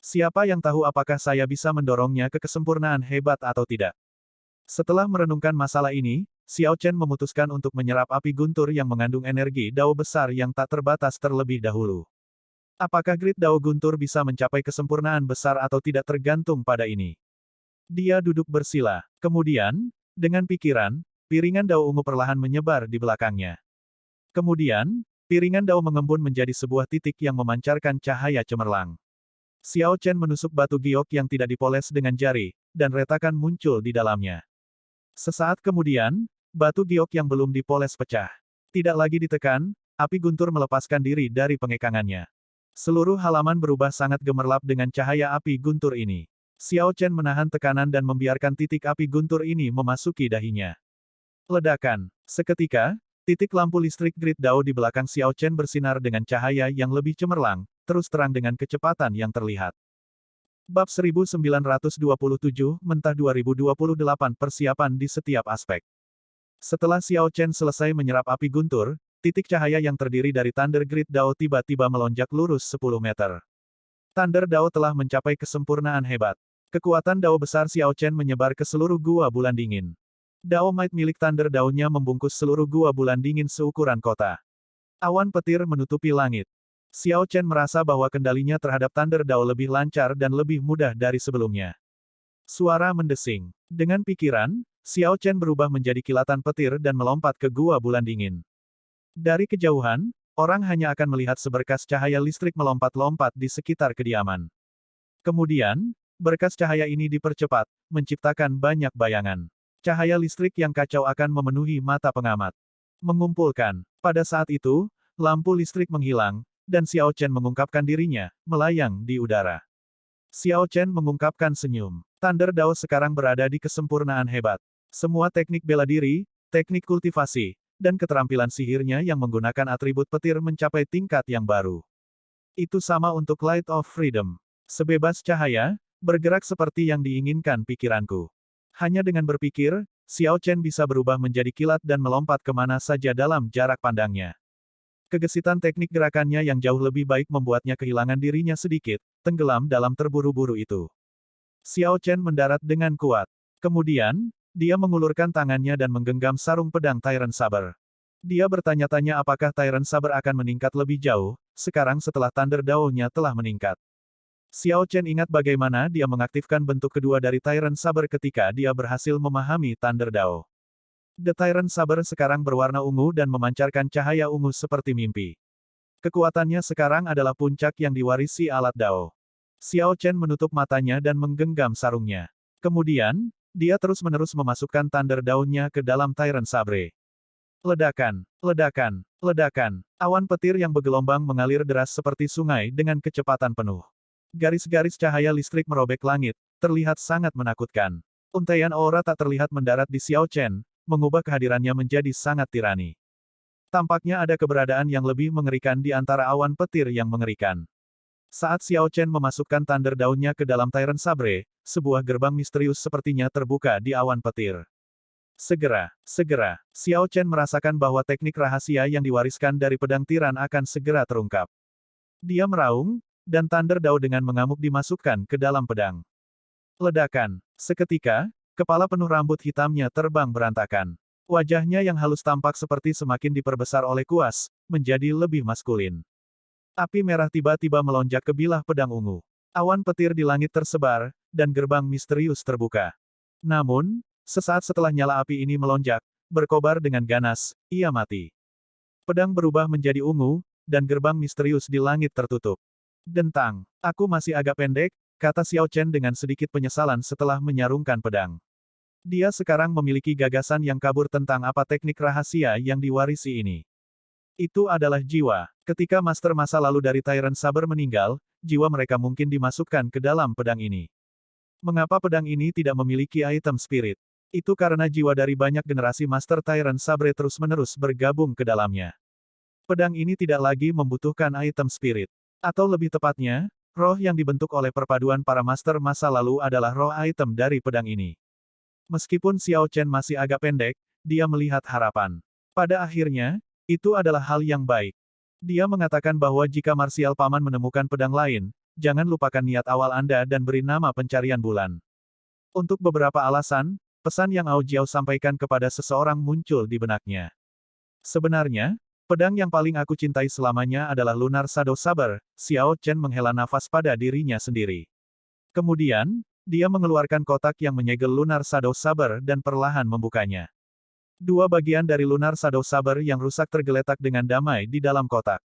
Siapa yang tahu apakah saya bisa mendorongnya ke kesempurnaan hebat atau tidak? Setelah merenungkan masalah ini, Xiao Chen memutuskan untuk menyerap api guntur yang mengandung energi Dao besar yang tak terbatas terlebih dahulu. Apakah Grid Dao guntur bisa mencapai kesempurnaan besar atau tidak tergantung pada ini? Dia duduk bersila. Kemudian, dengan pikiran, piringan Dao ungu perlahan menyebar di belakangnya. Kemudian, piringan Dao mengembun menjadi sebuah titik yang memancarkan cahaya cemerlang. Xiao Chen menusuk batu giok yang tidak dipoles dengan jari, dan retakan muncul di dalamnya. Sesaat kemudian, batu giok yang belum dipoles pecah. Tidak lagi ditekan, api guntur melepaskan diri dari pengekangannya. Seluruh halaman berubah sangat gemerlap dengan cahaya api guntur ini. Xiao Chen menahan tekanan dan membiarkan titik api guntur ini memasuki dahinya. Ledakan. Seketika, titik lampu listrik Grid Dao di belakang Xiao Chen bersinar dengan cahaya yang lebih cemerlang, terus terang dengan kecepatan yang terlihat. Bab 1927, Mentah 2028 Persiapan di setiap aspek. Setelah Xiao Chen selesai menyerap api guntur, titik cahaya yang terdiri dari Thunder Grid Dao tiba-tiba melonjak lurus 10 meter. Thunder Dao telah mencapai kesempurnaan hebat. Kekuatan Dao besar Xiao Chen menyebar ke seluruh gua bulan dingin. Dao Might milik Thunder Dao-nya membungkus seluruh gua bulan dingin seukuran kota. Awan petir menutupi langit. Xiao Chen merasa bahwa kendalinya terhadap Thunder Dao lebih lancar dan lebih mudah dari sebelumnya. Suara mendesing. Dengan pikiran, Xiao Chen berubah menjadi kilatan petir dan melompat ke gua bulan dingin. Dari kejauhan, orang hanya akan melihat seberkas cahaya listrik melompat-lompat di sekitar kediaman. Kemudian, berkas cahaya ini dipercepat, menciptakan banyak bayangan. Cahaya listrik yang kacau akan memenuhi mata pengamat. Mengumpulkan. Pada saat itu, lampu listrik menghilang, dan Xiao Chen mengungkapkan dirinya, melayang di udara. Xiao Chen mengungkapkan senyum. Thunder Dao sekarang berada di kesempurnaan hebat. Semua teknik bela diri, teknik kultivasi, dan keterampilan sihirnya yang menggunakan atribut petir mencapai tingkat yang baru. Itu sama untuk Light of Freedom. Sebebas cahaya, bergerak seperti yang diinginkan pikiranku. Hanya dengan berpikir, Xiao Chen bisa berubah menjadi kilat dan melompat kemana saja dalam jarak pandangnya. Kegesitan teknik gerakannya yang jauh lebih baik membuatnya kehilangan dirinya sedikit, tenggelam dalam terburu-buru itu. Xiao Chen mendarat dengan kuat. Kemudian, dia mengulurkan tangannya dan menggenggam sarung pedang Tyrant Saber. Dia bertanya-tanya apakah Tyrant Saber akan meningkat lebih jauh, sekarang setelah Thunder Dao-nya telah meningkat. Xiao Chen ingat bagaimana dia mengaktifkan bentuk kedua dari Tyrant Saber ketika dia berhasil memahami Thunder Dao. The Tyrant Saber sekarang berwarna ungu dan memancarkan cahaya ungu seperti mimpi. Kekuatannya sekarang adalah puncak yang diwarisi alat Dao. Xiao Chen menutup matanya dan menggenggam sarungnya. Kemudian, dia terus-menerus memasukkan Thunder Dao-nya ke dalam Tyrant Sabre. Ledakan, ledakan, ledakan. Awan petir yang bergelombang mengalir deras seperti sungai dengan kecepatan penuh. Garis-garis cahaya listrik merobek langit, terlihat sangat menakutkan. Untaian aura tak terlihat mendarat di Xiao Chen, mengubah kehadirannya menjadi sangat tirani. Tampaknya ada keberadaan yang lebih mengerikan di antara awan petir yang mengerikan. Saat Xiao Chen memasukkan Thunder Dao-nya ke dalam Tyrant Sabre, sebuah gerbang misterius sepertinya terbuka di awan petir. Segera, Xiao Chen merasakan bahwa teknik rahasia yang diwariskan dari pedang tiran akan segera terungkap. Dia meraung, dan Thunder Dao dengan mengamuk dimasukkan ke dalam pedang. Ledakan. Seketika, kepala penuh rambut hitamnya terbang berantakan. Wajahnya yang halus tampak seperti semakin diperbesar oleh kuas, menjadi lebih maskulin. Api merah tiba-tiba melonjak ke bilah pedang ungu. Awan petir di langit tersebar, dan gerbang misterius terbuka. Namun, sesaat setelah nyala api ini melonjak, berkobar dengan ganas, ia mati. Pedang berubah menjadi ungu, dan gerbang misterius di langit tertutup. Dentang, aku masih agak pendek, kata Xiao Chen dengan sedikit penyesalan setelah menyarungkan pedang. Dia sekarang memiliki gagasan yang kabur tentang apa teknik rahasia yang diwarisi ini. Itu adalah jiwa. Ketika master masa lalu dari Tyrant Saber meninggal, jiwa mereka mungkin dimasukkan ke dalam pedang ini. Mengapa pedang ini tidak memiliki item spirit? Itu karena jiwa dari banyak generasi Master Tyrant Sabre terus-menerus bergabung ke dalamnya. Pedang ini tidak lagi membutuhkan item spirit. Atau lebih tepatnya, roh yang dibentuk oleh perpaduan para master masa lalu adalah roh item dari pedang ini. Meskipun Xiao Chen masih agak pendek, dia melihat harapan. Pada akhirnya, itu adalah hal yang baik. Dia mengatakan bahwa jika Martial Paman menemukan pedang lain, jangan lupakan niat awal Anda dan beri nama pencarian bulan. Untuk beberapa alasan, pesan yang Ao Jiao sampaikan kepada seseorang muncul di benaknya. Sebenarnya, pedang yang paling aku cintai selamanya adalah Lunar Shadow Saber. Xiao Chen menghela nafas pada dirinya sendiri. Kemudian, dia mengeluarkan kotak yang menyegel Lunar Shadow Saber dan perlahan membukanya. Dua bagian dari Lunar Shadow Saber yang rusak tergeletak dengan damai di dalam kotak.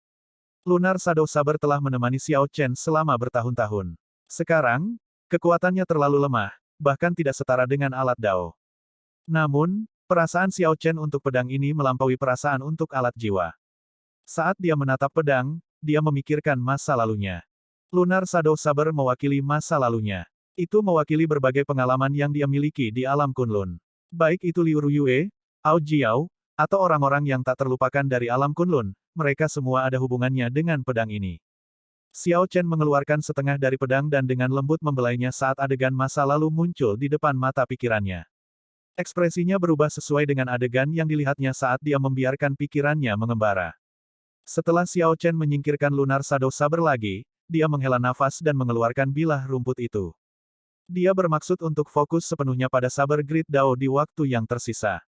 Lunar Shadow Saber telah menemani Xiao Chen selama bertahun-tahun. Sekarang, kekuatannya terlalu lemah, bahkan tidak setara dengan alat Dao. Namun, perasaan Xiao Chen untuk pedang ini melampaui perasaan untuk alat jiwa. Saat dia menatap pedang, dia memikirkan masa lalunya. Lunar Shadow Saber mewakili masa lalunya. Itu mewakili berbagai pengalaman yang dia miliki di alam Kunlun. Baik itu Liu Ruyue, Ao Jiao, atau orang-orang yang tak terlupakan dari alam Kunlun, mereka semua ada hubungannya dengan pedang ini. Xiao Chen mengeluarkan setengah dari pedang dan dengan lembut membelainya saat adegan masa lalu muncul di depan mata pikirannya. Ekspresinya berubah sesuai dengan adegan yang dilihatnya saat dia membiarkan pikirannya mengembara. Setelah Xiao Chen menyingkirkan Lunar Shadow Saber lagi, dia menghela nafas dan mengeluarkan bilah rumput itu. Dia bermaksud untuk fokus sepenuhnya pada Saber Grid Dao di waktu yang tersisa.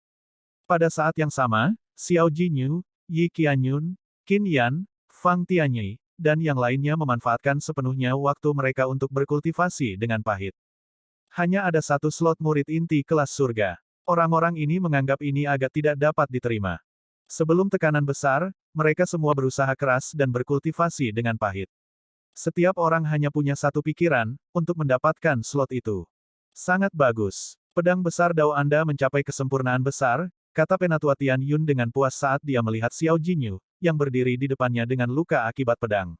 Pada saat yang sama, Xiao Jinyu, Yi Qianyun, Qin Yan, Fang Tianyi, dan yang lainnya memanfaatkan sepenuhnya waktu mereka untuk berkultivasi dengan pahit. Hanya ada satu slot murid inti kelas surga. Orang-orang ini menganggap ini agak tidak dapat diterima. Sebelum tekanan besar, mereka semua berusaha keras dan berkultivasi dengan pahit. Setiap orang hanya punya satu pikiran, untuk mendapatkan slot itu. Sangat bagus. Pedang besar Dao Anda mencapai kesempurnaan besar, kata Penatua Tian Yun dengan puas saat dia melihat Xiao Jinyu, yang berdiri di depannya dengan luka akibat pedang.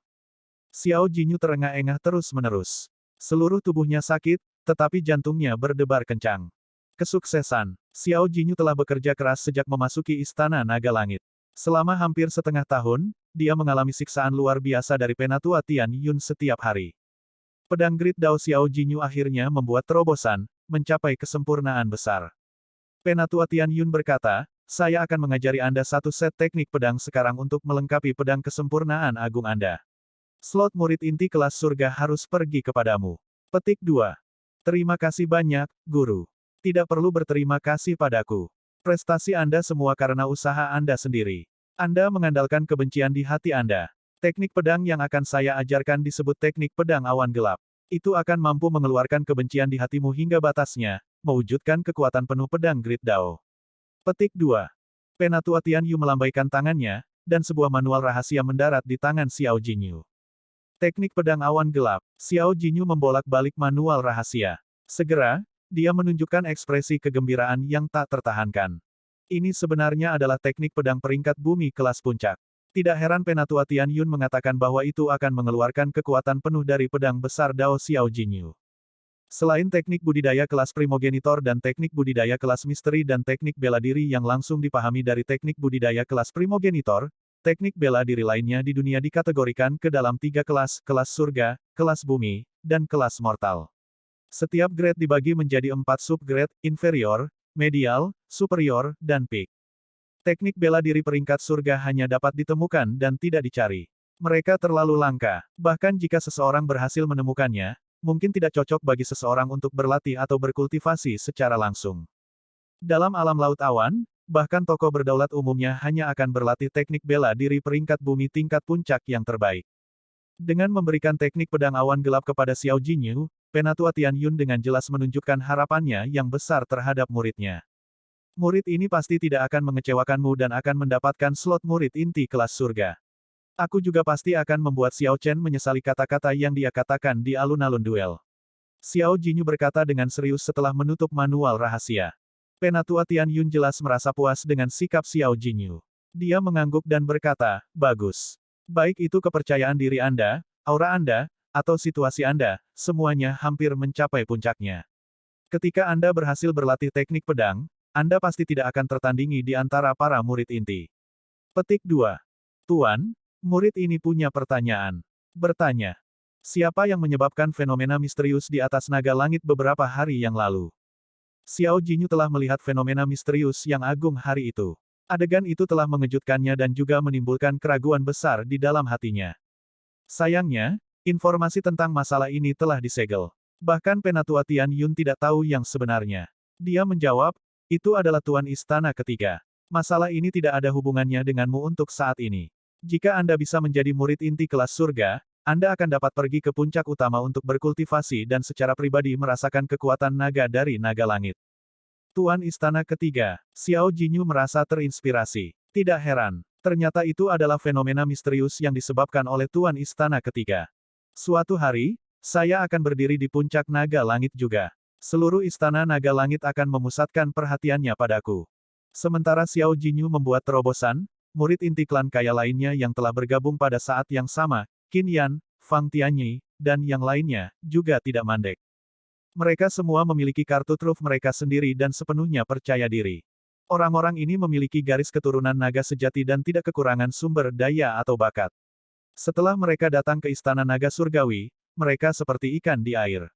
Xiao Jinyu terengah-engah terus-menerus. Seluruh tubuhnya sakit, tetapi jantungnya berdebar kencang. Kesuksesan. Xiao Jinyu telah bekerja keras sejak memasuki Istana Naga Langit. Selama hampir setengah tahun, dia mengalami siksaan luar biasa dari Penatua Tian Yun setiap hari. Pedang Grid Dao Xiao Jinyu akhirnya membuat terobosan, mencapai kesempurnaan besar. Penatua Tian Yun berkata, saya akan mengajari Anda satu set teknik pedang sekarang untuk melengkapi pedang kesempurnaan agung Anda. Slot murid inti kelas surga harus pergi kepadamu. Petik 2. Terima kasih banyak, Guru. Tidak perlu berterima kasih padaku. Prestasi Anda semua karena usaha Anda sendiri. Anda mengandalkan kebencian di hati Anda. Teknik pedang yang akan saya ajarkan disebut teknik pedang awan gelap. Itu akan mampu mengeluarkan kebencian di hatimu hingga batasnya, mewujudkan kekuatan penuh pedang Great Dao. Petik 2. Penatua Tianyu melambaikan tangannya, dan sebuah manual rahasia mendarat di tangan Xiao Jinyu. Teknik pedang awan gelap. Xiao Jinyu membolak-balik manual rahasia. Segera, dia menunjukkan ekspresi kegembiraan yang tak tertahankan. Ini sebenarnya adalah teknik pedang peringkat bumi kelas puncak. Tidak heran Penatua Tianyun mengatakan bahwa itu akan mengeluarkan kekuatan penuh dari pedang besar Dao Xiao Jinyu. Selain teknik budidaya kelas primogenitor dan teknik budidaya kelas misteri dan teknik bela diri yang langsung dipahami dari teknik budidaya kelas primogenitor, teknik bela diri lainnya di dunia dikategorikan ke dalam 3 kelas, kelas surga, kelas bumi, dan kelas mortal. Setiap grade dibagi menjadi 4 subgrade, inferior, medial, superior, dan peak. Teknik bela diri peringkat surga hanya dapat ditemukan dan tidak dicari. Mereka terlalu langka, bahkan jika seseorang berhasil menemukannya, mungkin tidak cocok bagi seseorang untuk berlatih atau berkultivasi secara langsung. Dalam alam laut awan, bahkan tokoh berdaulat umumnya hanya akan berlatih teknik bela diri peringkat bumi tingkat puncak yang terbaik. Dengan memberikan teknik pedang awan gelap kepada Xiao Jinyu, Penatua Tianyun dengan jelas menunjukkan harapannya yang besar terhadap muridnya. Murid ini pasti tidak akan mengecewakanmu dan akan mendapatkan slot murid inti kelas surga. Aku juga pasti akan membuat Xiao Chen menyesali kata-kata yang dia katakan di alun-alun duel. Xiao Jinyu berkata dengan serius setelah menutup manual rahasia. Penatua Tianyun jelas merasa puas dengan sikap Xiao Jinyu. Dia mengangguk dan berkata, bagus. Baik itu kepercayaan diri Anda, aura Anda, atau situasi Anda, semuanya hampir mencapai puncaknya. Ketika Anda berhasil berlatih teknik pedang, Anda pasti tidak akan tertandingi di antara para murid inti. Petik 2. Tuan, murid ini punya pertanyaan. Bertanya. Siapa yang menyebabkan fenomena misterius di atas naga langit beberapa hari yang lalu? Xiao Jinyu telah melihat fenomena misterius yang agung hari itu. Adegan itu telah mengejutkannya dan juga menimbulkan keraguan besar di dalam hatinya. Sayangnya, informasi tentang masalah ini telah disegel. Bahkan Penatua Tianyun tidak tahu yang sebenarnya. Dia menjawab, itu adalah Tuan Istana Ketiga. Masalah ini tidak ada hubungannya denganmu untuk saat ini. Jika Anda bisa menjadi murid inti kelas surga, Anda akan dapat pergi ke puncak utama untuk berkultivasi dan secara pribadi merasakan kekuatan naga dari naga langit. Tuan Istana Ketiga, Xiao Jinyu merasa terinspirasi. Tidak heran, ternyata itu adalah fenomena misterius yang disebabkan oleh Tuan Istana Ketiga. Suatu hari, saya akan berdiri di puncak naga langit juga. Seluruh istana naga langit akan memusatkan perhatiannya padaku. Sementara Xiao Jinyu membuat terobosan, murid inti klan kaya lainnya yang telah bergabung pada saat yang sama, Qin Yan, Fang Tianyi, dan yang lainnya, juga tidak mandek. Mereka semua memiliki kartu truf mereka sendiri dan sepenuhnya percaya diri. Orang-orang ini memiliki garis keturunan naga sejati dan tidak kekurangan sumber daya atau bakat. Setelah mereka datang ke istana naga surgawi, mereka seperti ikan di air.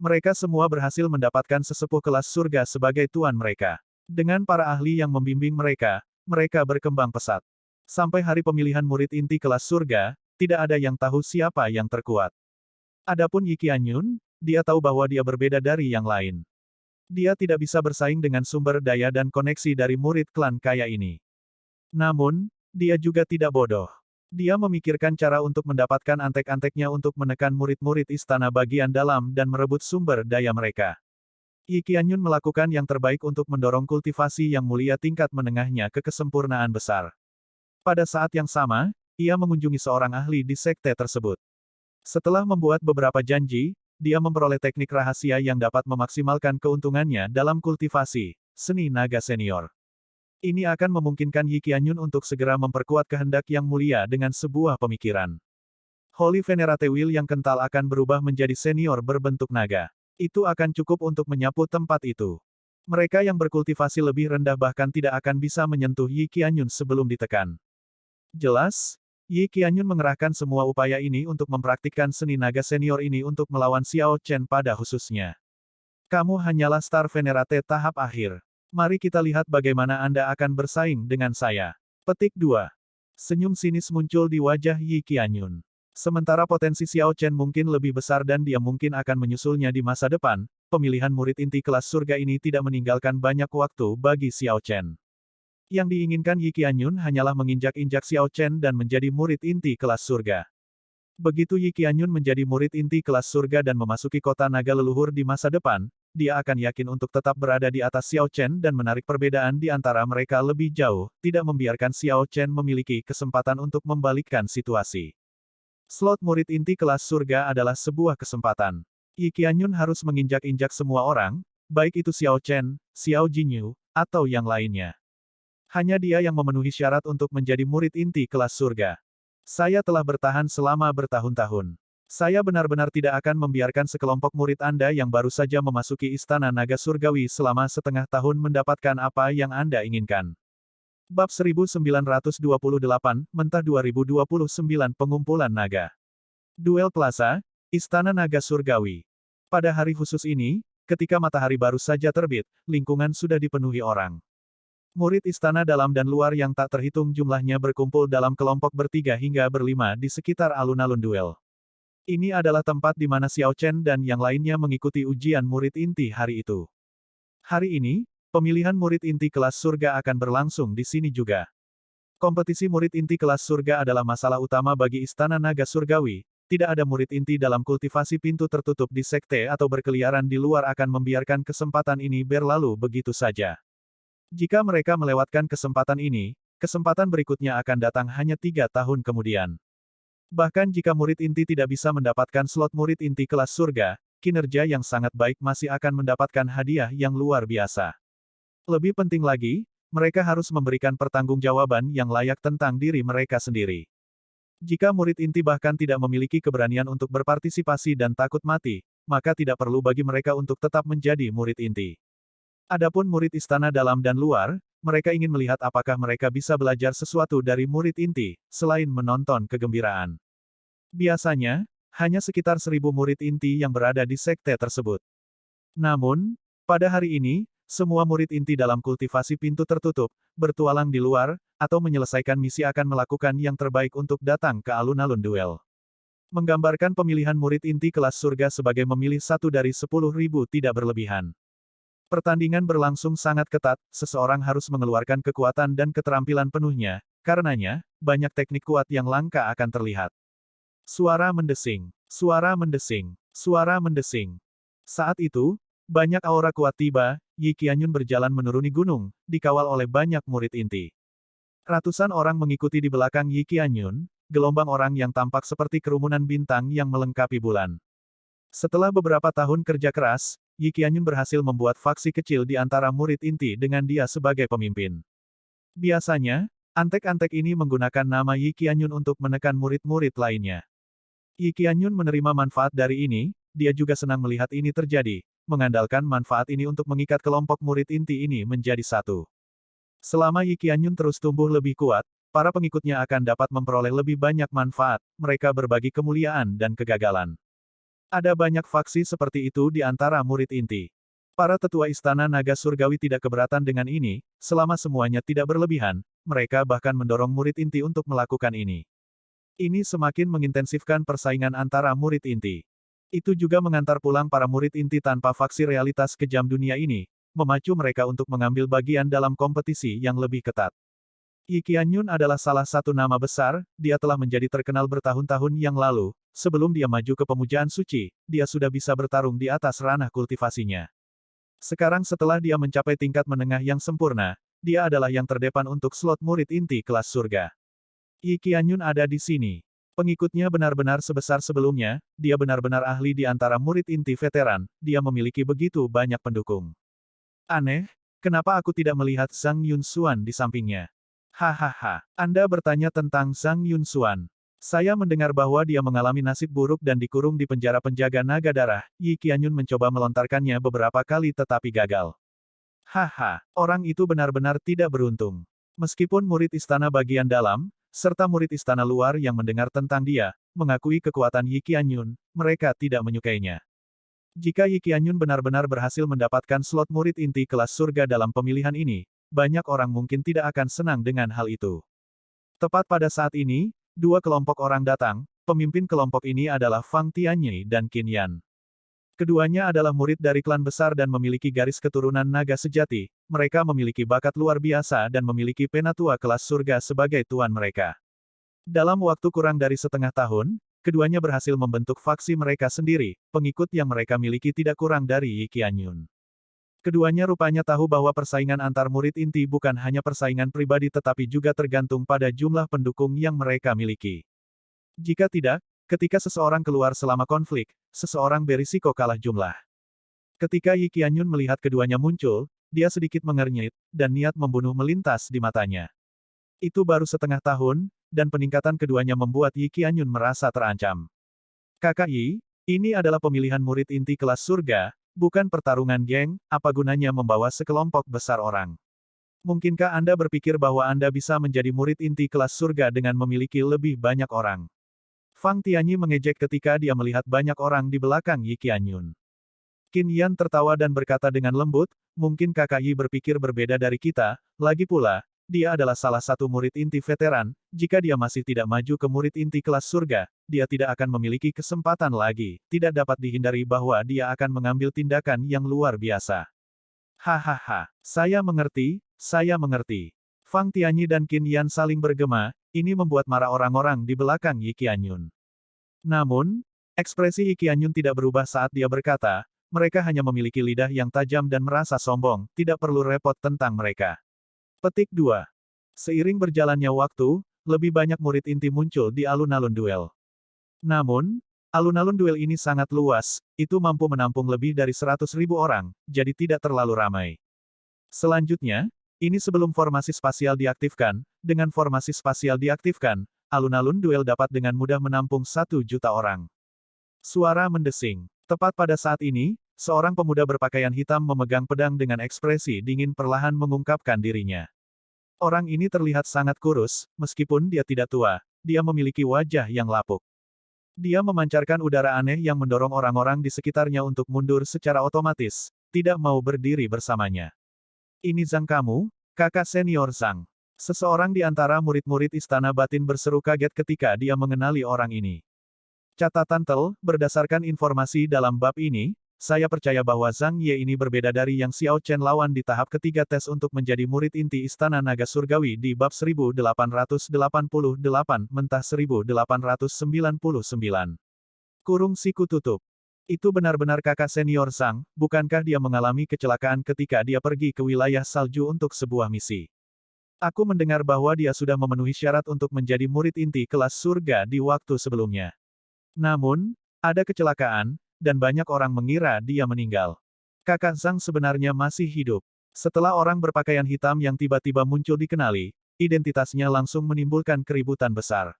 Mereka semua berhasil mendapatkan sesepuh kelas surga sebagai tuan mereka. Dengan para ahli yang membimbing mereka, mereka berkembang pesat. Sampai hari pemilihan murid inti kelas surga, tidak ada yang tahu siapa yang terkuat. Adapun Yi Qianyun, dia tahu bahwa dia berbeda dari yang lain. Dia tidak bisa bersaing dengan sumber daya dan koneksi dari murid klan kaya ini. Namun, dia juga tidak bodoh. Dia memikirkan cara untuk mendapatkan antek-anteknya untuk menekan murid-murid istana bagian dalam dan merebut sumber daya mereka. Yi Qianyun melakukan yang terbaik untuk mendorong kultivasi yang mulia tingkat menengahnya ke kesempurnaan besar. Pada saat yang sama, ia mengunjungi seorang ahli di sekte tersebut. Setelah membuat beberapa janji, dia memperoleh teknik rahasia yang dapat memaksimalkan keuntungannya dalam kultivasi, seni naga senior. Ini akan memungkinkan Yi Qianyun untuk segera memperkuat kehendak yang mulia dengan sebuah pemikiran. Holy Venerate Will yang kental akan berubah menjadi senior berbentuk naga. Itu akan cukup untuk menyapu tempat itu. Mereka yang berkultivasi lebih rendah bahkan tidak akan bisa menyentuh Yi Qianyun sebelum ditekan. Jelas, Yi Qianyun mengerahkan semua upaya ini untuk mempraktikkan seni naga senior ini untuk melawan Xiao Chen pada khususnya. Kamu hanyalah Star Venerate tahap akhir. Mari kita lihat bagaimana Anda akan bersaing dengan saya. Petik 2. Senyum sinis muncul di wajah Yi Qianyun. Sementara potensi Xiao Chen mungkin lebih besar dan dia mungkin akan menyusulnya di masa depan, pemilihan murid inti kelas surga ini tidak meninggalkan banyak waktu bagi Xiao Chen. Yang diinginkan Yi Qianyun hanyalah menginjak-injak Xiao Chen dan menjadi murid inti kelas surga. Begitu Yi Qianyun menjadi murid inti kelas surga dan memasuki kota naga leluhur di masa depan, dia akan yakin untuk tetap berada di atas Xiao Chen dan menarik perbedaan di antara mereka lebih jauh, tidak membiarkan Xiao Chen memiliki kesempatan untuk membalikkan situasi. Slot murid inti kelas surga adalah sebuah kesempatan. Yi Qianyun harus menginjak-injak semua orang, baik itu Xiao Chen, Xiao Jinyu, atau yang lainnya. Hanya dia yang memenuhi syarat untuk menjadi murid inti kelas surga. Saya telah bertahan selama bertahun-tahun. Saya benar-benar tidak akan membiarkan sekelompok murid Anda yang baru saja memasuki Istana Naga Surgawi selama setengah tahun mendapatkan apa yang Anda inginkan. Bab 1928, Mentah 2029 Pengumpulan Naga. Duel Plaza, Istana Naga Surgawi. Pada hari khusus ini, ketika matahari baru saja terbit, lingkungan sudah dipenuhi orang. Murid istana dalam dan luar yang tak terhitung jumlahnya berkumpul dalam kelompok bertiga hingga berlima di sekitar alun-alun duel. Ini adalah tempat di mana Xiao Chen dan yang lainnya mengikuti ujian murid inti hari itu. Hari ini, pemilihan murid inti kelas surga akan berlangsung di sini juga. Kompetisi murid inti kelas surga adalah masalah utama bagi Istana Naga Surgawi. Tidak ada murid inti dalam kultivasi pintu tertutup di sekte atau berkeliaran di luar akan membiarkan kesempatan ini berlalu begitu saja. Jika mereka melewatkan kesempatan ini, kesempatan berikutnya akan datang hanya 3 tahun kemudian. Bahkan jika murid inti tidak bisa mendapatkan slot murid inti kelas surga, kinerja yang sangat baik masih akan mendapatkan hadiah yang luar biasa. Lebih penting lagi, mereka harus memberikan pertanggungjawaban yang layak tentang diri mereka sendiri. Jika murid inti bahkan tidak memiliki keberanian untuk berpartisipasi dan takut mati, maka tidak perlu bagi mereka untuk tetap menjadi murid inti. Adapun murid istana dalam dan luar, mereka ingin melihat apakah mereka bisa belajar sesuatu dari murid inti, selain menonton kegembiraan. Biasanya, hanya sekitar 1000 murid inti yang berada di sekte tersebut. Namun, pada hari ini, semua murid inti dalam kultivasi pintu tertutup, bertualang di luar, atau menyelesaikan misi akan melakukan yang terbaik untuk datang ke alun-alun duel. Menggambarkan pemilihan murid inti kelas surga sebagai memilih satu dari 10.000 tidak berlebihan. Pertandingan berlangsung sangat ketat, seseorang harus mengeluarkan kekuatan dan keterampilan penuhnya, karenanya, banyak teknik kuat yang langka akan terlihat. Suara mendesing, suara mendesing, suara mendesing. Saat itu, banyak aura kuat tiba, Yi Qianyun berjalan menuruni gunung, dikawal oleh banyak murid inti. Ratusan orang mengikuti di belakang Yi Qianyun, gelombang orang yang tampak seperti kerumunan bintang yang melengkapi bulan. Setelah beberapa tahun kerja keras, Yi Qianyun berhasil membuat faksi kecil di antara murid inti dengan dia sebagai pemimpin. Biasanya, antek-antek ini menggunakan nama Yi Qianyun untuk menekan murid-murid lainnya. Yi Qianyun menerima manfaat dari ini, dia juga senang melihat ini terjadi, mengandalkan manfaat ini untuk mengikat kelompok murid inti ini menjadi satu. Selama Yi Qianyun terus tumbuh lebih kuat, para pengikutnya akan dapat memperoleh lebih banyak manfaat, mereka berbagi kemuliaan dan kegagalan. Ada banyak faksi seperti itu di antara murid inti. Para tetua Istana Naga Surgawi tidak keberatan dengan ini, selama semuanya tidak berlebihan, mereka bahkan mendorong murid inti untuk melakukan ini. Ini semakin mengintensifkan persaingan antara murid inti. Itu juga mengantar pulang para murid inti tanpa faksi realitas kejam dunia ini, memacu mereka untuk mengambil bagian dalam kompetisi yang lebih ketat. Yi Qianyun adalah salah satu nama besar, dia telah menjadi terkenal bertahun-tahun yang lalu. Sebelum dia maju ke pemujaan suci, dia sudah bisa bertarung di atas ranah kultivasinya. Sekarang setelah dia mencapai tingkat menengah yang sempurna, dia adalah yang terdepan untuk slot murid inti kelas surga. Yi Qianyun ada di sini. Pengikutnya benar-benar sebesar sebelumnya, dia benar-benar ahli di antara murid inti veteran, dia memiliki begitu banyak pendukung. Aneh, kenapa aku tidak melihat Zhang Yunshuan di sampingnya? Hahaha, Anda bertanya tentang Zhang Yunshuan. Saya mendengar bahwa dia mengalami nasib buruk dan dikurung di penjara penjaga naga darah. Yi Qianyun mencoba melontarkannya beberapa kali tetapi gagal. Haha, orang itu benar-benar tidak beruntung. Meskipun murid istana bagian dalam, serta murid istana luar yang mendengar tentang dia, mengakui kekuatan Yi Qianyun, mereka tidak menyukainya. Jika Yi Qianyun benar-benar berhasil mendapatkan slot murid inti kelas surga dalam pemilihan ini, banyak orang mungkin tidak akan senang dengan hal itu. Tepat pada saat ini, dua kelompok orang datang, pemimpin kelompok ini adalah Fang Tianyi dan Qin Yan. Keduanya adalah murid dari klan besar dan memiliki garis keturunan naga sejati, mereka memiliki bakat luar biasa dan memiliki penatua kelas surga sebagai tuan mereka. Dalam waktu kurang dari setengah tahun, keduanya berhasil membentuk faksi mereka sendiri, pengikut yang mereka miliki tidak kurang dari Yi Qianyun. Keduanya rupanya tahu bahwa persaingan antar murid inti bukan hanya persaingan pribadi tetapi juga tergantung pada jumlah pendukung yang mereka miliki. Jika tidak, ketika seseorang keluar selama konflik, seseorang berisiko kalah jumlah. Ketika Yi Qianyun melihat keduanya muncul, dia sedikit mengernyit, dan niat membunuh melintas di matanya. Itu baru setengah tahun, dan peningkatan keduanya membuat Yi Qianyun merasa terancam. Kakak Yi, ini adalah pemilihan murid inti kelas surga, bukan pertarungan geng, apa gunanya membawa sekelompok besar orang. Mungkinkah Anda berpikir bahwa Anda bisa menjadi murid inti kelas surga dengan memiliki lebih banyak orang? Fang Tianyi mengejek ketika dia melihat banyak orang di belakang Yi Qianyun. Qin Yan tertawa dan berkata dengan lembut, mungkin kakak Yi berpikir berbeda dari kita, lagi pula, dia adalah salah satu murid inti veteran, jika dia masih tidak maju ke murid inti kelas surga, dia tidak akan memiliki kesempatan lagi, tidak dapat dihindari bahwa dia akan mengambil tindakan yang luar biasa. Hahaha, saya mengerti, saya mengerti. Fang Tianyi dan Qin Yan saling bergema, ini membuat marah orang-orang di belakang Yi Qianyun. Namun, ekspresi Yi Qianyun tidak berubah saat dia berkata, mereka hanya memiliki lidah yang tajam dan merasa sombong, tidak perlu repot tentang mereka. Petik 2. Seiring berjalannya waktu, lebih banyak murid inti muncul di alun-alun duel. Namun, alun-alun duel ini sangat luas, itu mampu menampung lebih dari 100.000 orang, jadi tidak terlalu ramai. Selanjutnya, ini sebelum formasi spasial diaktifkan, dengan formasi spasial diaktifkan, alun-alun duel dapat dengan mudah menampung 1 juta orang. Suara mendesing. Tepat pada saat ini, seorang pemuda berpakaian hitam memegang pedang dengan ekspresi dingin perlahan mengungkapkan dirinya. Orang ini terlihat sangat kurus, meskipun dia tidak tua, dia memiliki wajah yang lapuk. Dia memancarkan udara aneh yang mendorong orang-orang di sekitarnya untuk mundur secara otomatis, tidak mau berdiri bersamanya. Ini Zhang kamu, kakak senior Zhang. Seseorang di antara murid-murid Istana Batin berseru kaget ketika dia mengenali orang ini. Catatan berdasarkan informasi dalam bab ini, saya percaya bahwa Zhang Ye ini berbeda dari yang Xiao Chen lawan di tahap ketiga tes untuk menjadi murid inti Istana Naga Surgawi di bab 1888, mentah 1899. Kurung siku tutup. Itu benar-benar kakak senior Zhang, bukankah dia mengalami kecelakaan ketika dia pergi ke wilayah salju untuk sebuah misi? Aku mendengar bahwa dia sudah memenuhi syarat untuk menjadi murid inti kelas surga di waktu sebelumnya. Namun, ada kecelakaan, dan banyak orang mengira dia meninggal. Kakak Zhang sebenarnya masih hidup. Setelah orang berpakaian hitam yang tiba-tiba muncul dikenali, identitasnya langsung menimbulkan keributan besar.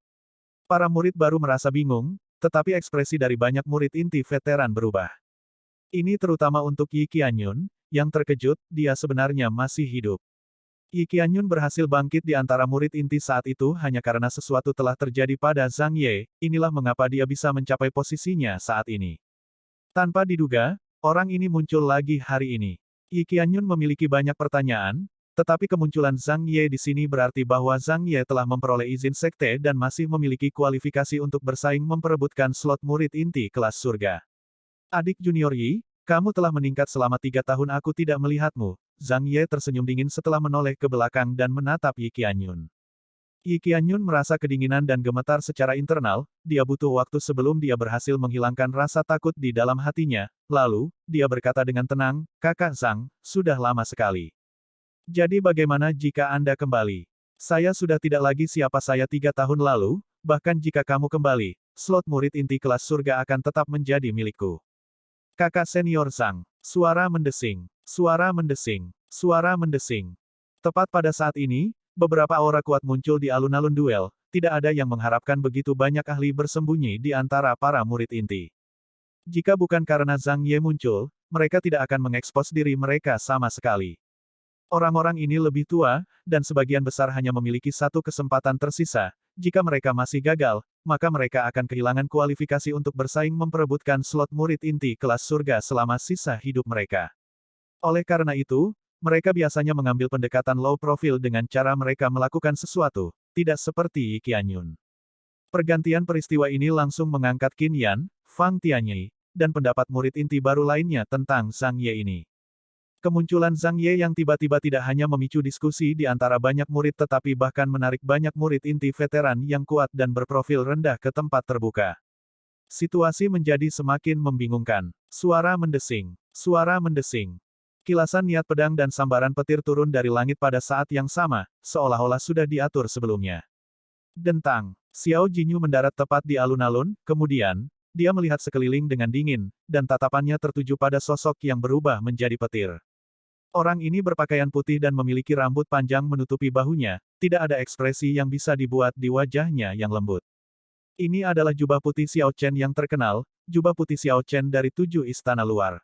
Para murid baru merasa bingung, tetapi ekspresi dari banyak murid inti veteran berubah. Ini terutama untuk Yi Qianyun, yang terkejut, dia sebenarnya masih hidup. Yi Qianyun berhasil bangkit di antara murid inti saat itu hanya karena sesuatu telah terjadi pada Zhang Ye, inilah mengapa dia bisa mencapai posisinya saat ini. Tanpa diduga, orang ini muncul lagi hari ini. Yi Qianyun memiliki banyak pertanyaan, tetapi kemunculan Zhang Ye di sini berarti bahwa Zhang Ye telah memperoleh izin sekte dan masih memiliki kualifikasi untuk bersaing memperebutkan slot murid inti kelas surga. Adik junior Yi, kamu telah meningkat selama 3 tahun aku tidak melihatmu. Zhang Ye tersenyum dingin setelah menoleh ke belakang dan menatap Yi Qianyun. Yi Qianyun merasa kedinginan dan gemetar secara internal, dia butuh waktu sebelum dia berhasil menghilangkan rasa takut di dalam hatinya, lalu, dia berkata dengan tenang, Kakak Zhang, sudah lama sekali. Jadi bagaimana jika Anda kembali? Saya sudah tidak lagi siapa saya 3 tahun lalu, bahkan jika kamu kembali, slot murid inti kelas surga akan tetap menjadi milikku. Kakak senior Zhang. Suara mendesing. Suara mendesing. Suara mendesing. Tepat pada saat ini, beberapa aura kuat muncul di alun-alun duel, tidak ada yang mengharapkan begitu banyak ahli bersembunyi di antara para murid inti. Jika bukan karena Zhang Ye muncul, mereka tidak akan mengekspos diri mereka sama sekali. Orang-orang ini lebih tua, dan sebagian besar hanya memiliki satu kesempatan tersisa. Jika mereka masih gagal, maka mereka akan kehilangan kualifikasi untuk bersaing memperebutkan slot murid inti kelas surga selama sisa hidup mereka. Oleh karena itu, mereka biasanya mengambil pendekatan low profile dengan cara mereka melakukan sesuatu, tidak seperti Yi Qianyun. Pergantian peristiwa ini langsung mengangkat Qin Yan, Fang Tianyi, dan pendapat murid inti baru lainnya tentang Zhang Ye ini. Kemunculan Zhang Ye yang tiba-tiba tidak hanya memicu diskusi di antara banyak murid tetapi bahkan menarik banyak murid inti veteran yang kuat dan berprofil rendah ke tempat terbuka. Situasi menjadi semakin membingungkan. Suara mendesing. Suara mendesing. Kilasan niat pedang dan sambaran petir turun dari langit pada saat yang sama, seolah-olah sudah diatur sebelumnya. Dentang. Xiao Jinyu mendarat tepat di alun-alun, kemudian, dia melihat sekeliling dengan dingin, dan tatapannya tertuju pada sosok yang berubah menjadi petir. Orang ini berpakaian putih dan memiliki rambut panjang menutupi bahunya, tidak ada ekspresi yang bisa dibuat di wajahnya yang lembut. Ini adalah jubah putih Xiao Chen yang terkenal, jubah putih Xiao Chen dari 7 istana luar.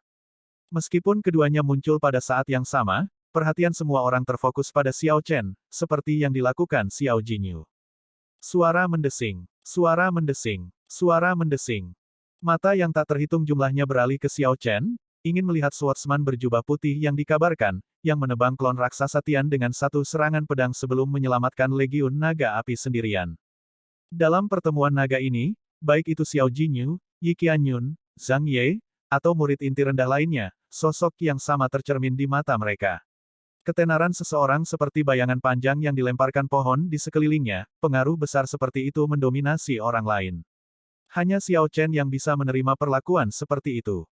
Meskipun keduanya muncul pada saat yang sama, perhatian semua orang terfokus pada Xiao Chen, seperti yang dilakukan Xiao Jinyu. Suara mendesing. Suara mendesing. Suara mendesing. Mata yang tak terhitung jumlahnya beralih ke Xiao Chen, ingin melihat swordsman berjubah putih yang dikabarkan, yang menebang klon raksasa Tian dengan satu serangan pedang sebelum menyelamatkan legiun naga api sendirian. Dalam pertemuan naga ini, baik itu Xiao Jinyu, Yi Qianyun, Zhang Ye, atau murid inti rendah lainnya, sosok yang sama tercermin di mata mereka. Ketenaran seseorang seperti bayangan panjang yang dilemparkan pohon di sekelilingnya, pengaruh besar seperti itu mendominasi orang lain. Hanya Xiao Chen yang bisa menerima perlakuan seperti itu.